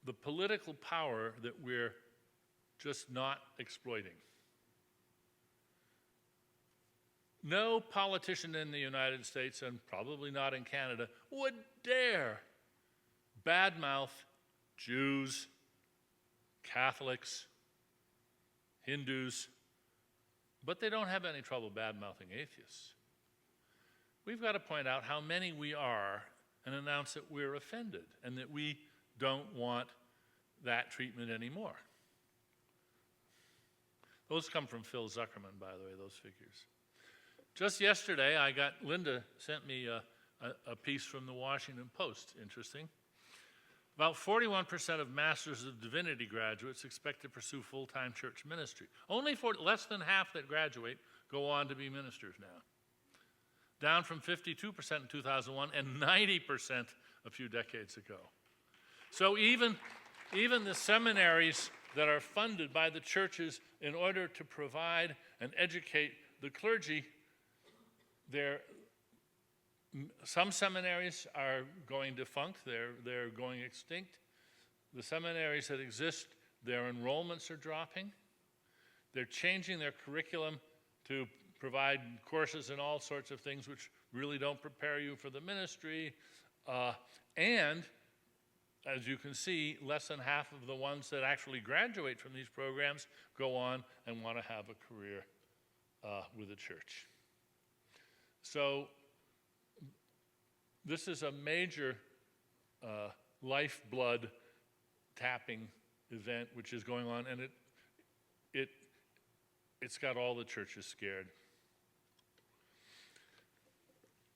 the political power that we're just not exploiting. No politician in the United States, and probably not in Canada, would dare badmouth Jews, Catholics, Hindus, but they don't have any trouble badmouthing atheists. We've got to point out how many we are and announce that we're offended and that we don't want that treatment anymore. Those come from Phil Zuckerman, by the way, those figures. Just yesterday, Linda sent me a piece from the Washington Post, interesting. About 41% of Masters of Divinity graduates expect to pursue full-time church ministry. Only less than half that graduate go on to be ministers now, down from 52% in 2001 and 90% a few decades ago. So even the seminaries that are funded by the churches in order to provide and educate the clergy, some seminaries are going defunct, they're going extinct. The seminaries that exist, their enrollments are dropping. They're changing their curriculum to provide courses in all sorts of things which really don't prepare you for the ministry. And as you can see, less than half of the ones that actually graduate from these programs go on and want to have a career with the church. So this is a major lifeblood tapping event which is going on, and it's got all the churches scared.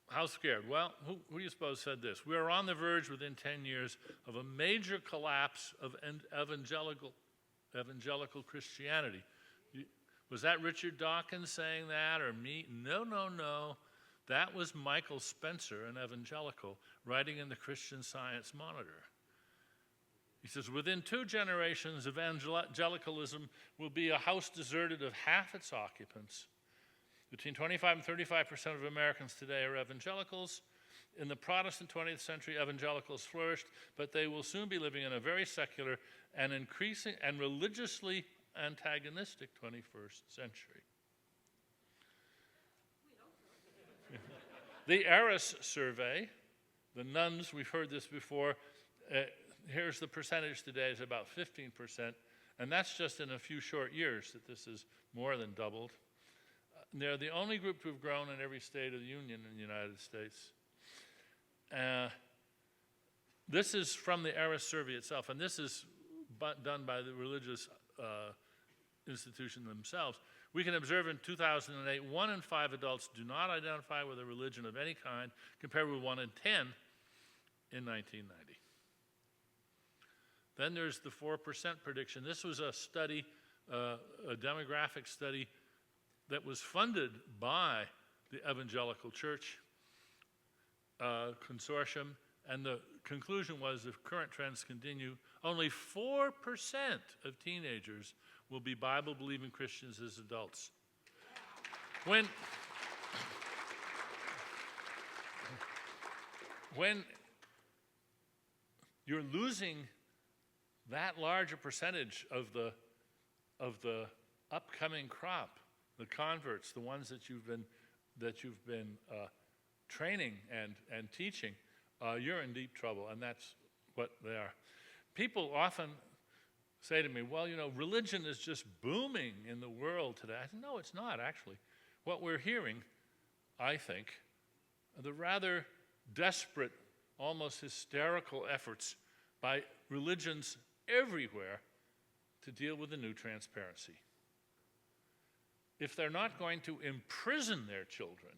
How scared? Well, who do you suppose said this? We are on the verge within 10 years of a major collapse of evangelical Christianity. Was that Richard Dawkins saying that, or me? No. That was Michael Spencer, an evangelical, writing in the Christian Science Monitor. He says, within 2 generations, evangelicalism will be a house deserted of half its occupants. Between 25 and 35% of Americans today are evangelicals. In the Protestant 20th century, evangelicals flourished, but they will soon be living in a very secular and increasing and religiously antagonistic 21st century. The Eris survey, the nuns, we've heard this before, here's the percentage today, is about 15%, and that's just in a few short years that this is more than doubled. They're the only group to have grown in every state of the Union in the United States. This is from the Eris survey itself, and this is done by the religious institution themselves. We can observe in 2008, 1 in 5 adults do not identify with a religion of any kind, compared with 1 in 10 in 1990. Then there's the 4% prediction. This was a study, a demographic study that was funded by the Evangelical Church Consortium, and the conclusion was if current trends continue, only 4% of teenagers will be Bible-believing Christians as adults. When you're losing that large a percentage of the upcoming crop, the converts, the ones that you've been training and teaching, you're in deep trouble, and that's what they are. People often say to me, well, religion is just booming in the world today. I said, no, it's not, actually. What we're hearing, I think, are the rather desperate, almost hysterical efforts by religions everywhere to deal with the new transparency. If they're not going to imprison their children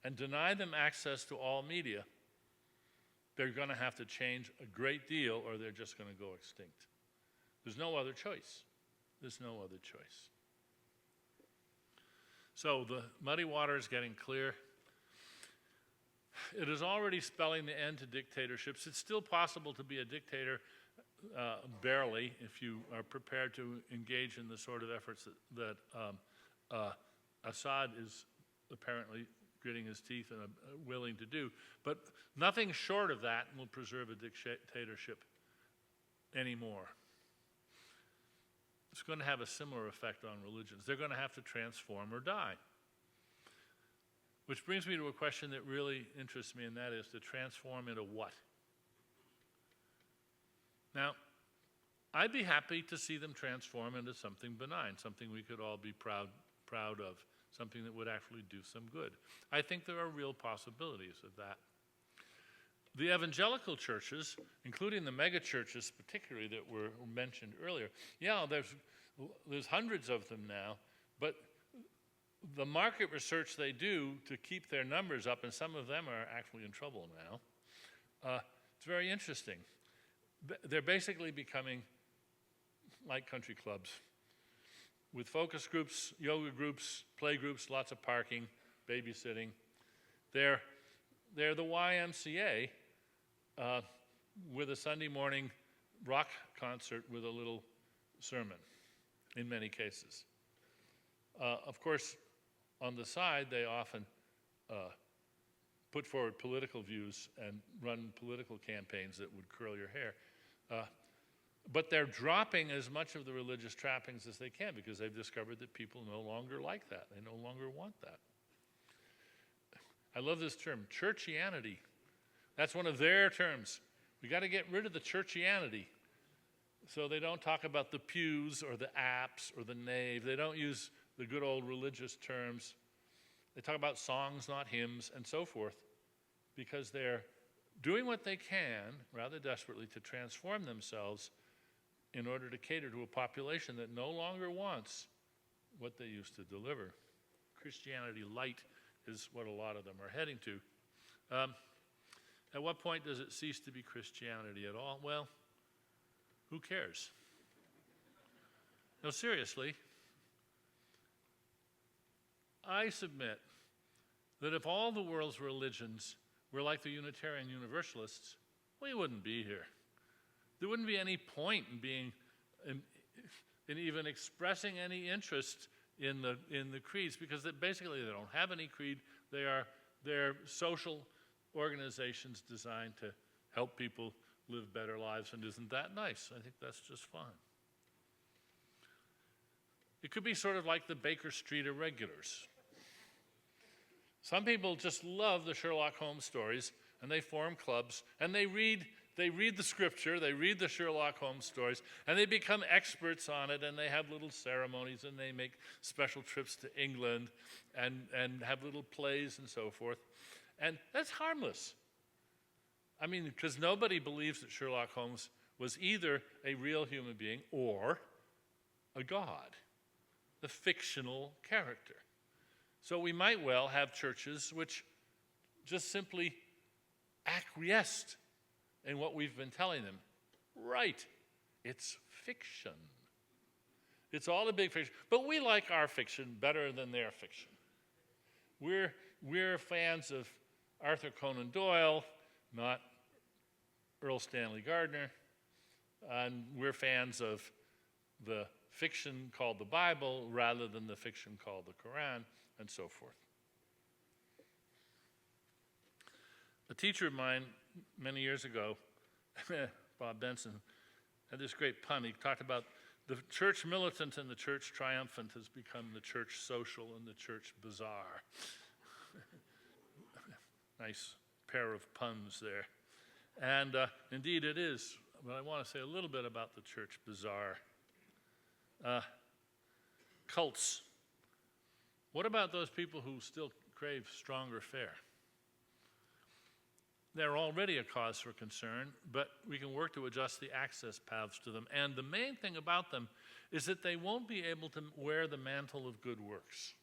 and deny them access to all media, they're going to have to change a great deal or they're just going to go extinct. There's no other choice. There's no other choice. So the muddy water is getting clear. It is already spelling the end to dictatorships. It's still possible to be a dictator, barely, if you are prepared to engage in the sort of efforts that Assad is apparently gritting his teeth and willing to do. But nothing short of that will preserve a dictatorship anymore. It's going to have a similar effect on religions. They're going to have to transform or die. Which brings me to a question that really interests me, and that is to transform into what? Now, I'd be happy to see them transform into something benign, something we could all be proud of, something that would actually do some good. I think there are real possibilities of that. The evangelical churches, including the mega churches particularly that were mentioned earlier, yeah, there's hundreds of them now, but the market research they do to keep their numbers up, and some of them are actually in trouble now, it's very interesting. They're basically becoming like country clubs with focus groups, yoga groups, play groups, lots of parking, babysitting. They're the YMCA with a Sunday morning rock concert with a little sermon in many cases. Of course, on the side, they often put forward political views and run political campaigns that would curl your hair. But they're dropping as much of the religious trappings as they can because they've discovered that people no longer like that. They no longer want that. I love this term, churchianity. That's one of their terms. We got to get rid of the churchianity. So they don't talk about the pews or the apse or the nave. They don't use the good old religious terms. They talk about songs, not hymns, and so forth, because they're doing what they can, rather desperately, to transform themselves in order to cater to a population that no longer wants what they used to deliver. Christianity light is what a lot of them are heading to. At what point does it cease to be Christianity at all? Well, who cares? No, seriously, I submit that if all the world's religions were like the Unitarian Universalists, we wouldn't be here. There wouldn't be any point in being, in even expressing any interest in the creeds, because basically they don't have any creed. They're social organizations designed to help people live better lives, and isn't that nice? I think that's just fine. It could be sort of like the Baker Street Irregulars. Some people just love the Sherlock Holmes stories, and they form clubs, and they read the scripture, they read the Sherlock Holmes stories, and they become experts on it, and they have little ceremonies, and they make special trips to England, and have little plays and so forth. And that's harmless. I mean, because nobody believes that Sherlock Holmes was either a real human being or a god, the fictional character. So we might well have churches which just simply acquiesced in what we've been telling them. Right, it's fiction. It's all a big fiction. But we like our fiction better than their fiction. We're fans of Arthur Conan Doyle, not Earl Stanley Gardner. And we're fans of the fiction called the Bible rather than the fiction called the Quran, and so forth. A teacher of mine many years ago, Bob Benson, had this great pun. He talked about the church militant and the church triumphant has become the church social and the church bizarre. Nice pair of puns there. And indeed it is, but I want to say a little bit about the church bizarre. Cults. What about those people who still crave stronger fare? They're already a cause for concern, but we can work to adjust the access paths to them. And the main thing about them is that they won't be able to wear the mantle of good works.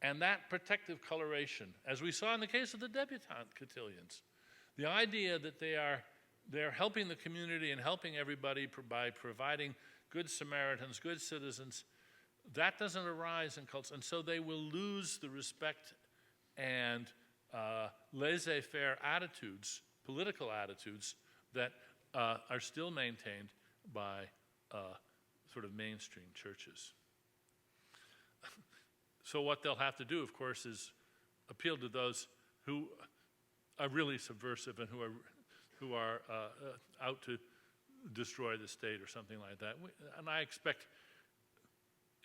And that protective coloration, as we saw in the case of the debutante cotillions, the idea that they're helping the community and helping everybody by providing good Samaritans, good citizens, that doesn't arise in cults. And so they will lose the respect and laissez-faire attitudes, political attitudes, that are still maintained by sort of mainstream churches. So what they'll have to do, of course, is appeal to those who are really subversive and who are out to destroy the state or something like that. And I expect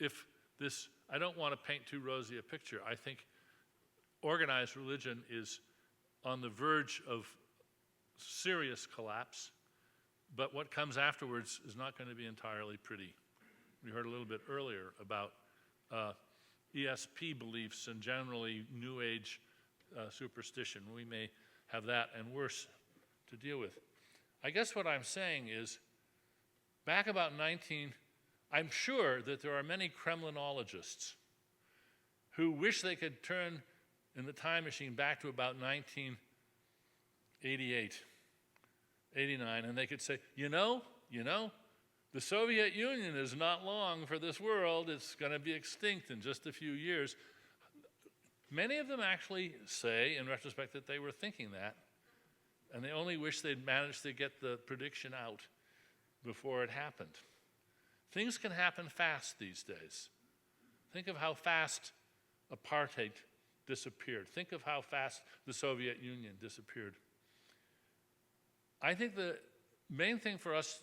I don't want to paint too rosy a picture. I think organized religion is on the verge of serious collapse, but what comes afterwards is not going to be entirely pretty. We heard a little bit earlier about ESP beliefs and generally New Age superstition. We may have that and worse to deal with. I guess what I'm saying is, back about I'm sure that there are many Kremlinologists who wish they could turn in the time machine back to about 1988, 89, and they could say, you know, the Soviet Union is not long for this world. It's going to be extinct in just a few years. Many of them actually say, in retrospect, that they were thinking that, and they only wish they'd managed to get the prediction out before it happened. Things can happen fast these days. Think of how fast apartheid disappeared. Think of how fast the Soviet Union disappeared. I think the main thing for us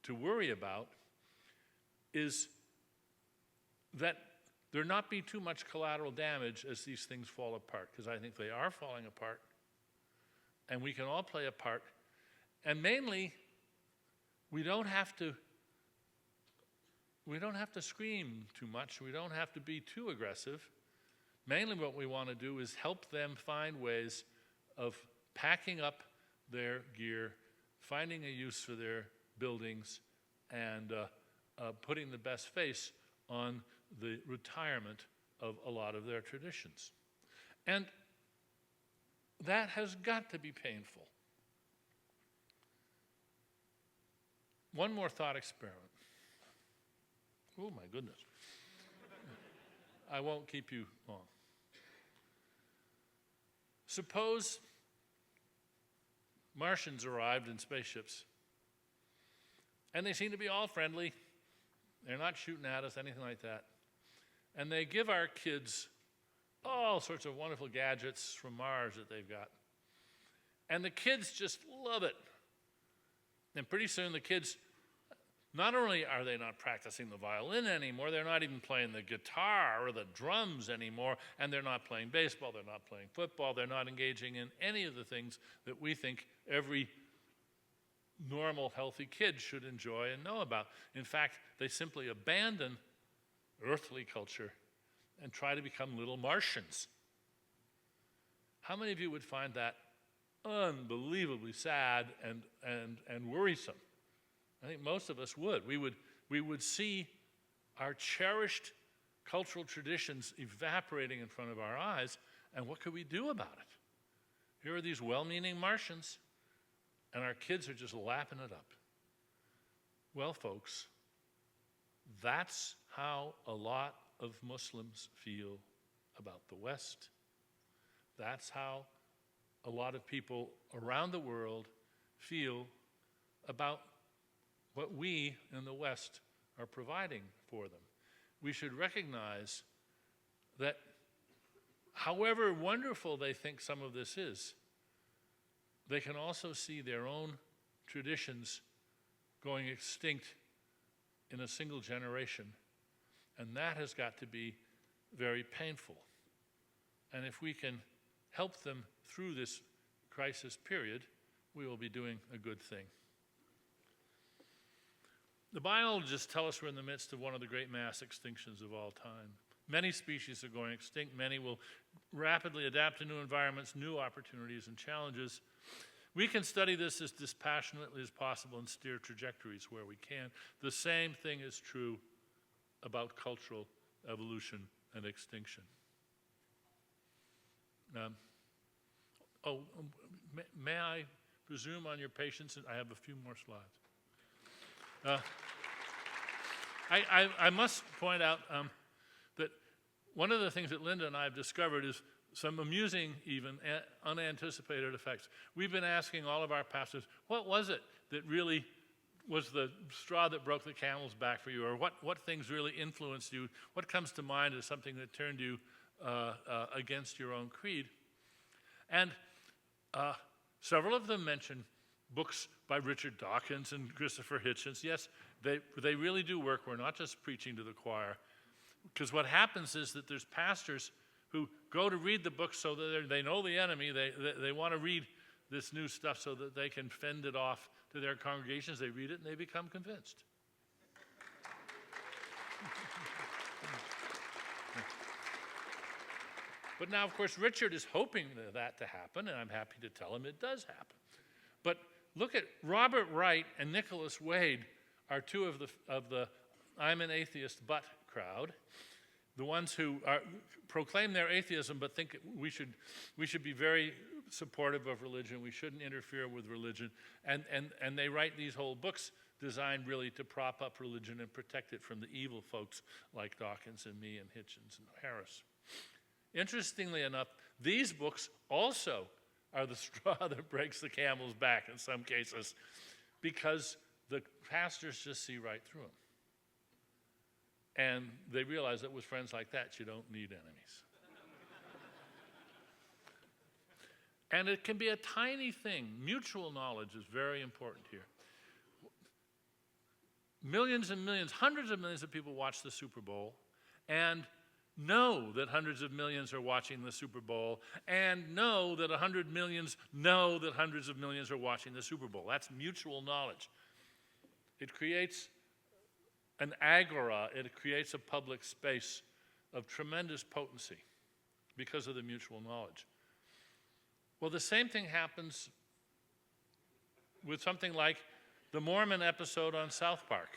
to worry about is that there not be too much collateral damage as these things fall apart, because I think they are falling apart, and we can all play a part. And mainly, we don't have to scream too much. We don't have to be too aggressive. Mainly what we want to do is help them find ways of packing up their gear, finding a use for their buildings, and putting the best face on the retirement of a lot of their traditions. And that has got to be painful. One more thought experiment. Oh, my goodness. I won't keep you long. Suppose Martians arrived in spaceships, and they seem to be all friendly. They're not shooting at us, anything like that. And they give our kids all sorts of wonderful gadgets from Mars that they've got. And the kids just love it. And pretty soon the kids, not only are they not practicing the violin anymore, they're not even playing the guitar or the drums anymore, and they're not playing baseball, they're not playing football, they're not engaging in any of the things that we think every normal, healthy kid should enjoy and know about. In fact, they simply abandon earthly culture and try to become little Martians. How many of you would find that unbelievably sad and worrisome? I think most of us would. We would see our cherished cultural traditions evaporating in front of our eyes, and what could we do about it? Here are these well-meaning Martians, and our kids are just lapping it up. Well, folks, That's how a lot of Muslims feel about the West. That's how a lot of people around the world feel about what we in the West are providing for them. We should recognize that however wonderful they think some of this is, they can also see their own traditions going extinct in a single generation. And that has got to be very painful. And if we can help them through this crisis period, we will be doing a good thing. The biologists tell us we're in the midst of one of the great mass extinctions of all time. Many species are going extinct. Many will rapidly adapt to new environments, new opportunities, and challenges. We can study this as dispassionately as possible and steer trajectories where we can. The same thing is true about cultural evolution and extinction. May I presume on your patience? I have a few more slides. I must point out that one of the things that Linda and I have discovered is some amusing, even unanticipated effects. We've been asking all of our pastors, what was it that really was the straw that broke the camel's back for you, or what things really influenced you? What comes to mind as something that turned you against your own creed? And several of them mentioned books by Richard Dawkins and Christopher Hitchens. Yes, they really do work. We're not just preaching to the choir. Because what happens is that there's pastors who go to read the book so that they know the enemy. They want to read this new stuff so that they can fend it off to their congregations. They read it and they become convinced. But now, of course, Richard is hoping that to happen, and I'm happy to tell him it does happen. But look at Robert Wright and Nicholas Wade are two of the I'm an atheist but crowd, the ones who proclaim their atheism but think we should be very supportive of religion. We shouldn't interfere with religion, and they write these whole books designed really to prop up religion and protect it from the evil folks like Dawkins and me and Hitchens and Harris. Interestingly enough, these books also are the straw that breaks the camel's back in some cases, because the pastors just see right through them. And they realize that with friends like that, you don't need enemies. And it can be a tiny thing. Mutual knowledge is very important here. Millions and millions, hundreds of millions of people watch the Super Bowl and know that hundreds of millions are watching the Super Bowl, and know that 100 millions know that hundreds of millions are watching the Super Bowl. That's mutual knowledge. It creates an agora, it creates a public space of tremendous potency because of the mutual knowledge. Well, the same thing happens with something like the Mormon episode on South Park.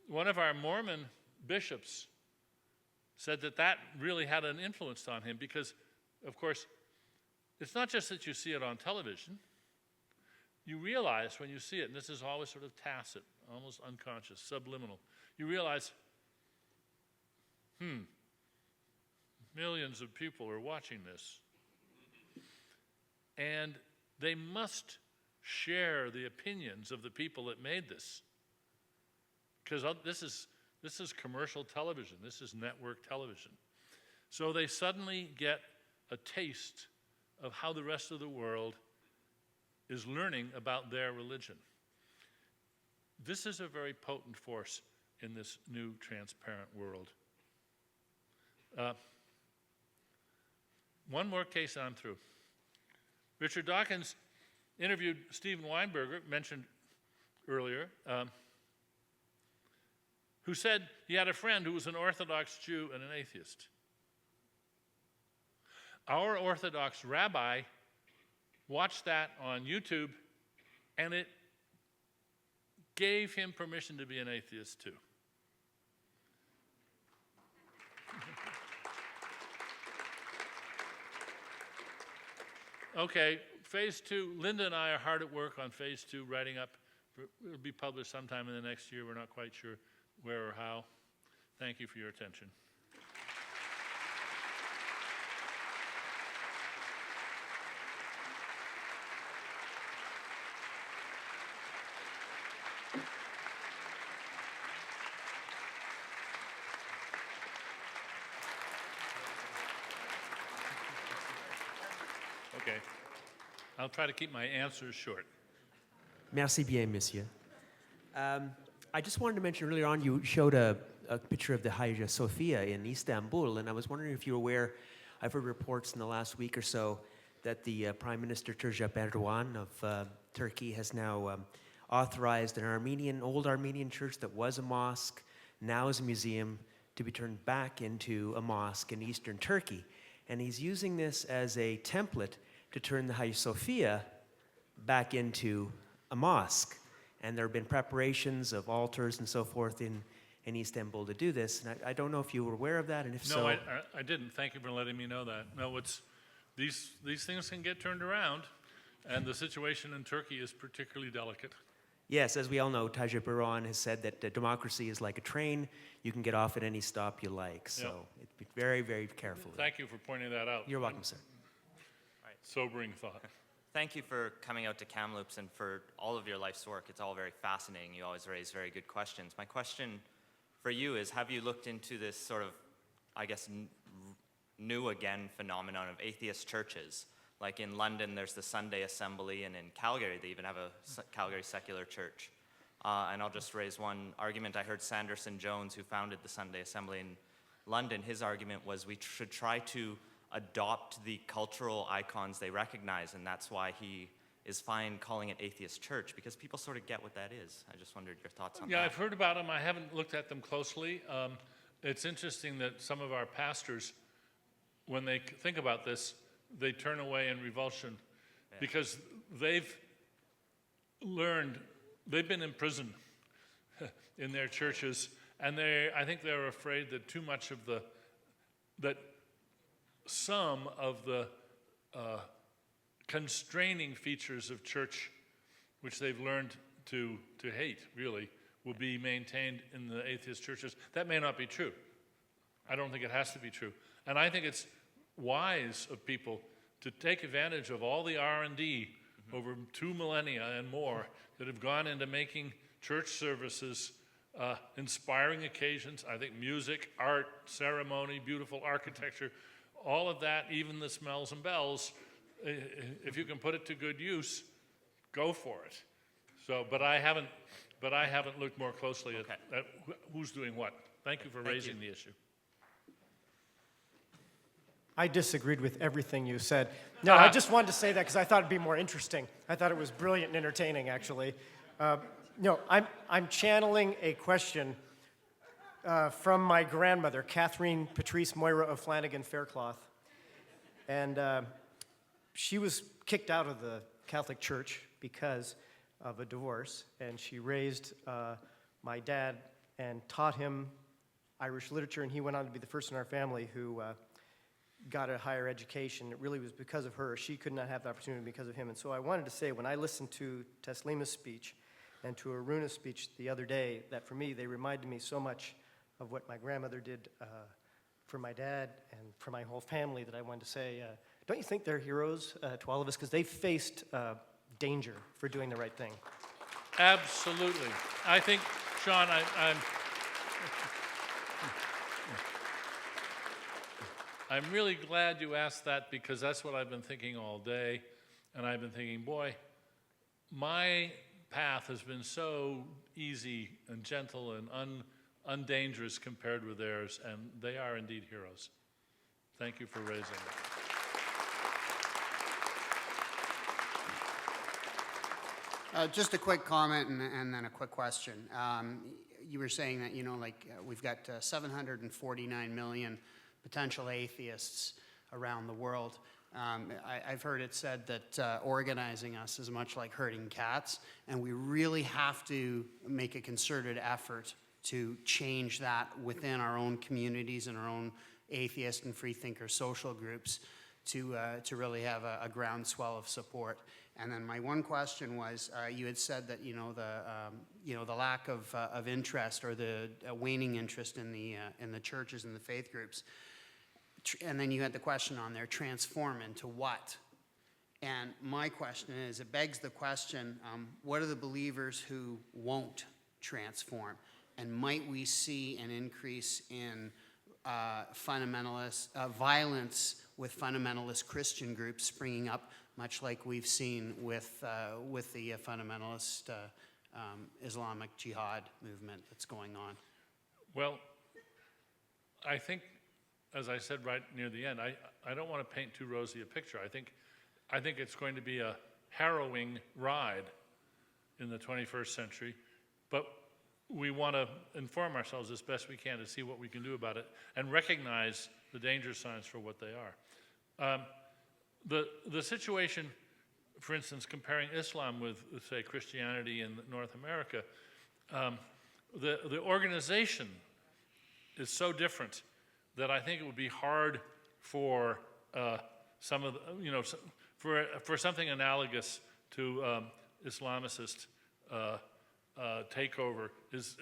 One of our Mormon bishops said that really had an influence on him because, of course, it's not just that you see it on television. You realize when you see it, and this is always sort of tacit, almost unconscious, subliminal, you realize, millions of people are watching this. And they must share the opinions of the people that made this. Because this is commercial television. This is network television. So they suddenly get a taste of how the rest of the world is learning about their religion. This is a very potent force in this new transparent world. One more case and I'm through. Richard Dawkins interviewed Stephen Weinberger, mentioned earlier, who said he had a friend who was an Orthodox Jew and an atheist. Our Orthodox rabbi watched that on YouTube, and it gave him permission to be an atheist too. Okay, phase 2, Linda and I are hard at work on phase 2, writing up It'll be published sometime in the next year. We're not quite sure where or how. Thank you for your attention. Okay. I'll try to keep my answers short. Merci bien, monsieur. I just wanted to mention earlier on, you showed a picture of the Hagia Sophia in Istanbul, and I was wondering if you're aware, I've heard reports in the last week or so that the Prime Minister Recep Erdogan of Turkey has now authorized an old Armenian church that was a mosque, now is a museum, to be turned back into a mosque in eastern Turkey. And he's using this as a template to turn the Hagia Sophia back into a mosque. And there have been preparations of altars and so forth in Istanbul to do this. And I don't know if you were aware of that, and if so... No, I didn't. Thank you for letting me know that. No, these things can get turned around, and the situation in Turkey is particularly delicate. Yes, as we all know, Tayyip Erdogan has said that democracy is like a train. You can get off at any stop you like. So be very, very careful. Thank you for pointing that out. You're welcome, sir. Sobering thought. Thank you for coming out to Kamloops and for all of your life's work. It's all very fascinating. You always raise very good questions. My question for you is, have you looked into this sort of, I guess, new again phenomenon of atheist churches? Like in London, there's the Sunday Assembly, and in Calgary, they even have a Calgary secular church. And I'll just raise one argument. I heard Sanderson Jones, who founded the Sunday Assembly in London, his argument was we should try to adopt the cultural icons they recognize, and that's why he is fine calling it atheist church, because people sort of get what that is. I just wondered your thoughts on that. Yeah, I've heard about them. I haven't looked at them closely. It's interesting that some of our pastors, when they think about this, they turn away in revulsion because they've been in prison in their churches, and I think they're afraid that too much of some of the constraining features of church, which they've learned to hate, really, will be maintained in the atheist churches. That may not be true. I don't think it has to be true. And I think it's wise of people to take advantage of all the R&D over 2 millennia and more that have gone into making church services inspiring occasions. I think music, art, ceremony, beautiful architecture, all of that, even the smells and bells, if you can put it to good use, go for it. So, but I haven't looked more closely at who's doing what. Thank you for raising the issue. I disagreed with everything you said. No, I just wanted to say that because I thought it'd be more interesting. I thought it was brilliant and entertaining, actually. No, I'm channeling a question from my grandmother, Catherine Patrice Moira of Flanagan Faircloth. And she was kicked out of the Catholic Church because of a divorce. And she raised my dad and taught him Irish literature. And he went on to be the first in our family who got a higher education. It really was because of her. She could not have the opportunity because of him. And so I wanted to say, when I listened to Teslima's speech and to Aruna's speech the other day, that for me, they reminded me so much of what my grandmother did for my dad and for my whole family, that I wanted to say, don't you think they're heroes to all of us? Because they faced danger for doing the right thing. Absolutely. I think, Sean, I'm really glad you asked that, because that's what I've been thinking all day. And I've been thinking, boy, my path has been so easy and gentle and undangerous compared with theirs, and they are indeed heroes. Thank you for raising it. Just a quick comment and then a quick question. You were saying that, we've got 749 million potential atheists around the world. I've heard it said that organizing us is much like herding cats, and we really have to make a concerted effort to change that within our own communities and our own atheist and freethinker social groups, to really have a groundswell of support. And then my one question was, you had said that the lack of interest or the waning interest in the churches and the faith groups, and then you had the question on there, transform into what? And my question is, it begs the question, what are the believers who won't transform? And might we see an increase in fundamentalist violence with fundamentalist Christian groups springing up, much like we've seen with the fundamentalist Islamic Jihad movement that's going on? Well, I think, as I said right near the end, I don't want to paint too rosy a picture. I think it's going to be a harrowing ride in the 21st century, but we want to inform ourselves as best we can to see what we can do about it and recognize the danger signs for what they are. The situation, for instance, comparing Islam with, say, Christianity in North America, the organization is so different that I think it would be hard for some of the, for something analogous to Islamicist takeover is,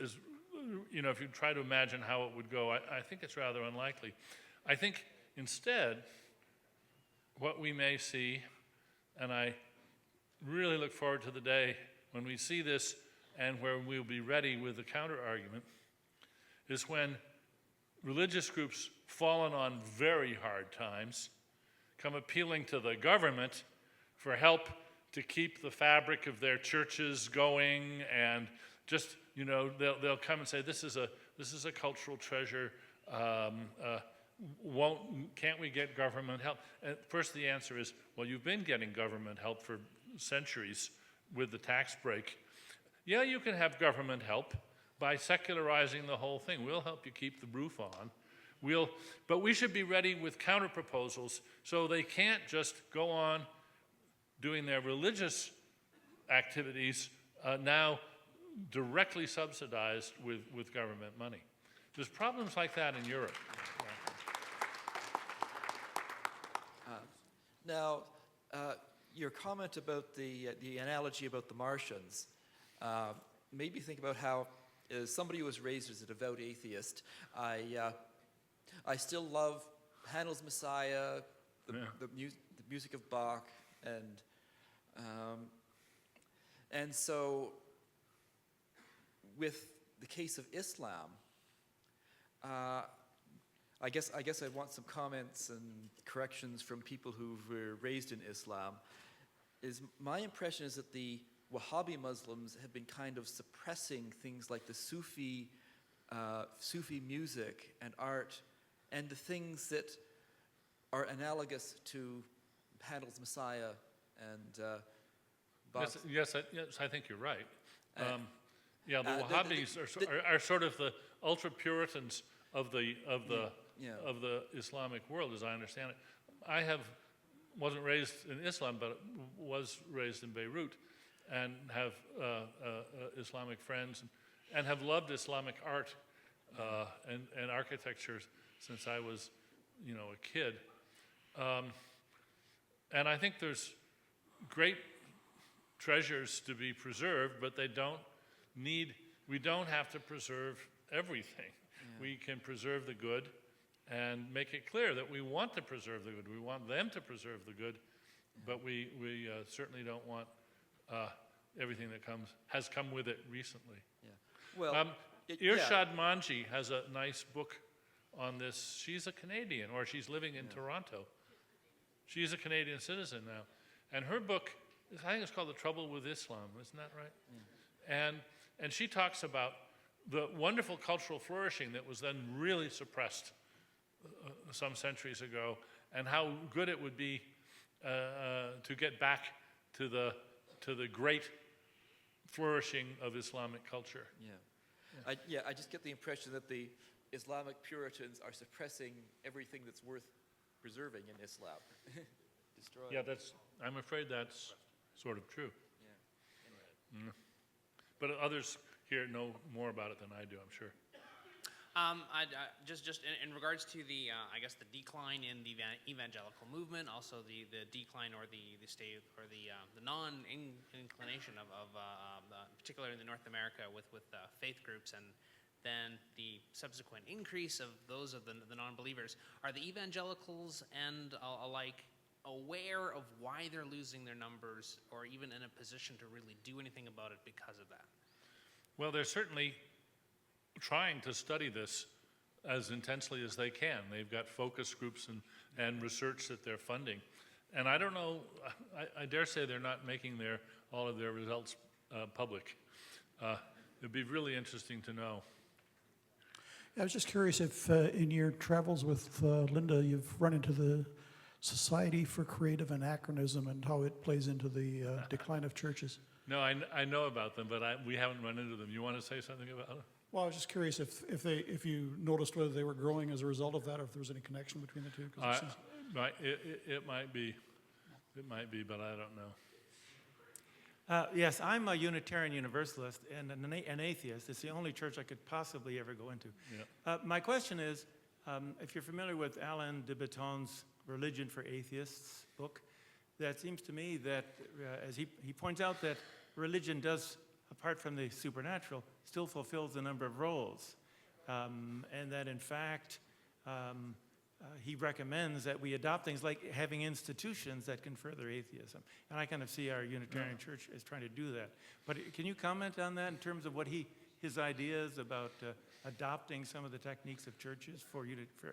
if you try to imagine how it would go, I think it's rather unlikely. I think instead, what we may see, and I really look forward to the day when we see this and where we'll be ready with the counter-argument, is when religious groups fallen on very hard times come appealing to the government for help to keep the fabric of their churches going, and just, they'll come and say, this is a cultural treasure, can't we get government help? And first the answer is, well, you've been getting government help for centuries with the tax break. Yeah, you can have government help by secularizing the whole thing. We'll help you keep the roof on. But we should be ready with counter proposals so they can't just go on doing their religious activities now directly subsidized with government money. There's problems like that in Europe. Now, your comment about the analogy about the Martians made me think about how, as somebody who was raised as a devout atheist, I still love Handel's Messiah, the music of Bach, and so with the case of Islam, I guess I'd want some comments and corrections from people who were raised in Islam. My impression is that the Wahhabi Muslims have been kind of suppressing things like the Sufi music and art, and the things that are analogous to Handel's Messiah and Bach's. Yes, I think you're right. The Wahhabis are sort of the ultra Puritans of the Islamic world, as I understand it. I wasn't raised in Islam, but was raised in Beirut, and have Islamic friends, and have loved Islamic art and architecture since I was, a kid. And I think there's great treasures to be preserved, but we don't have to preserve everything. Yeah. We can preserve the good and make it clear that we want to preserve the good. We want them to preserve the good, but we certainly don't want everything that has come with it recently. Yeah. Well, Irshad Manji has a nice book on this. She's a Canadian, or she's living in Toronto. She's a Canadian citizen now. And her book, I think it's called The Trouble with Islam, isn't that right? Yeah. And she talks about the wonderful cultural flourishing that was then really suppressed some centuries ago, and how good it would be to get back to the great flourishing of Islamic culture. Yeah. I just get the impression that the Islamic Puritans are suppressing everything that's worth preserving in Islam. Destroying. Yeah, I'm afraid that's sort of true. Yeah. Anyway. But others here know more about it than I do, I'm sure. Just in regards to the, I guess, the decline in the evangelical movement, also the decline or the state or the non-inclination of particularly in the North America with faith groups, and then the subsequent increase of those of the non-believers. Are the evangelicals and alike aware of why they're losing their numbers, or even in a position to really do anything about it because of that? Well, they're certainly trying to study this as intensely as they can. They've got focus groups and research that they're funding. And I don't know, I dare say they're not making all of their results public. It'd be really interesting to know. I was just curious if in your travels with Linda, you've run into the Society for Creative Anachronism and how it plays into the decline of churches. No, I know about them, but we haven't run into them. You want to say something about it? Well, I was just curious if you noticed whether they were growing as a result of that, or if there was any connection between the two. 'Cause it seems- It might be. It might be, but I don't know. Yes, I'm a Unitarian Universalist and an atheist. It's the only church I could possibly ever go into. Yeah. My question is, if you're familiar with Alain de Botton's Religion for Atheists book, that seems to me that, as he points out, that religion does, apart from the supernatural, still fulfills a number of roles. And that, in fact, he recommends that we adopt things like having institutions that can further atheism. And I kind of see our Unitarian Church as trying to do that. But can you comment on that in terms of what his ideas about adopting some of the techniques of churches for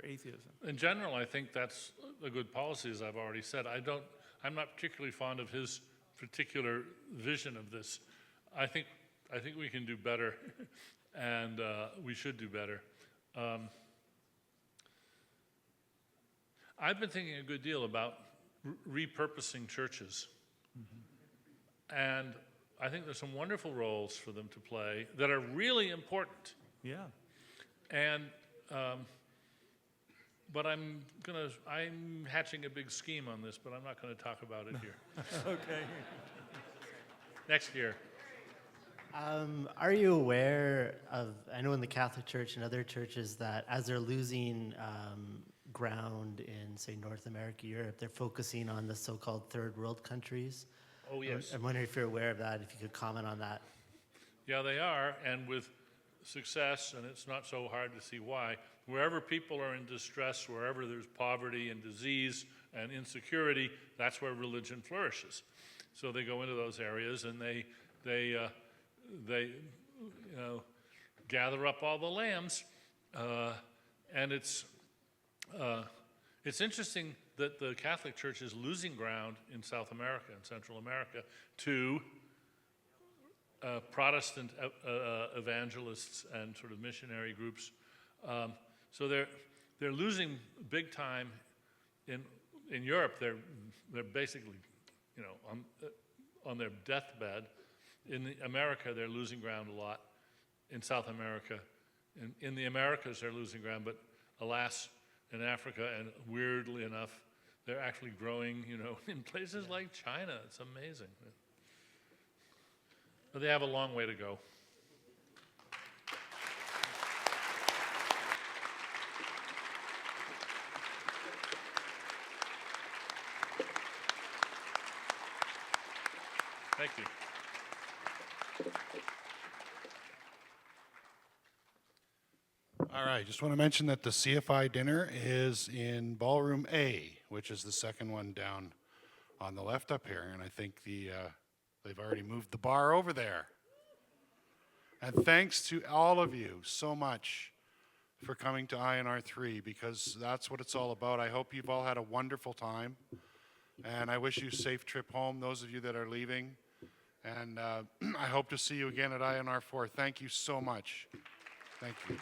atheism? In general, I think that's a good policy, as I've already said. I'm not particularly fond of his particular vision of this. I think we can do better, and we should do better. I've been thinking a good deal about repurposing churches. And I think there's some wonderful roles for them to play that are really important. Yeah. And, but I'm hatching a big scheme on this, but I'm not going to talk about it here. Okay. Next year. Are you aware of, I know in the Catholic Church and other churches, that as they're losing ground in, say, North America, Europe, they're focusing on the so-called third world countries? Oh, yes. I'm wondering if you're aware of that, if you could comment on that. Yeah, they are, and with success, and it's not so hard to see why. Wherever people are in distress, wherever there's poverty and disease and insecurity, that's where religion flourishes. So they go into those areas and they gather up all the lambs, and it's interesting that the Catholic Church is losing ground in South America and Central America to Protestant evangelists and sort of missionary groups. So they're losing big time in Europe. They're basically, on their deathbed. In America, they're losing ground a lot. In South America, in the Americas, they're losing ground. But alas, in Africa, and weirdly enough, they're actually growing, in places like China. It's amazing. But they have a long way to go. Thank you. All right, just want to mention that the CFI dinner is in Ballroom A, which is the second one down on the left up here, and I think they've already moved the bar over there. And thanks to all of you so much for coming to INR3, because that's what it's all about. I hope you've all had a wonderful time, and I wish you a safe trip home, those of you that are leaving, and I hope to see you again at INR4. Thank you so much. Thank you.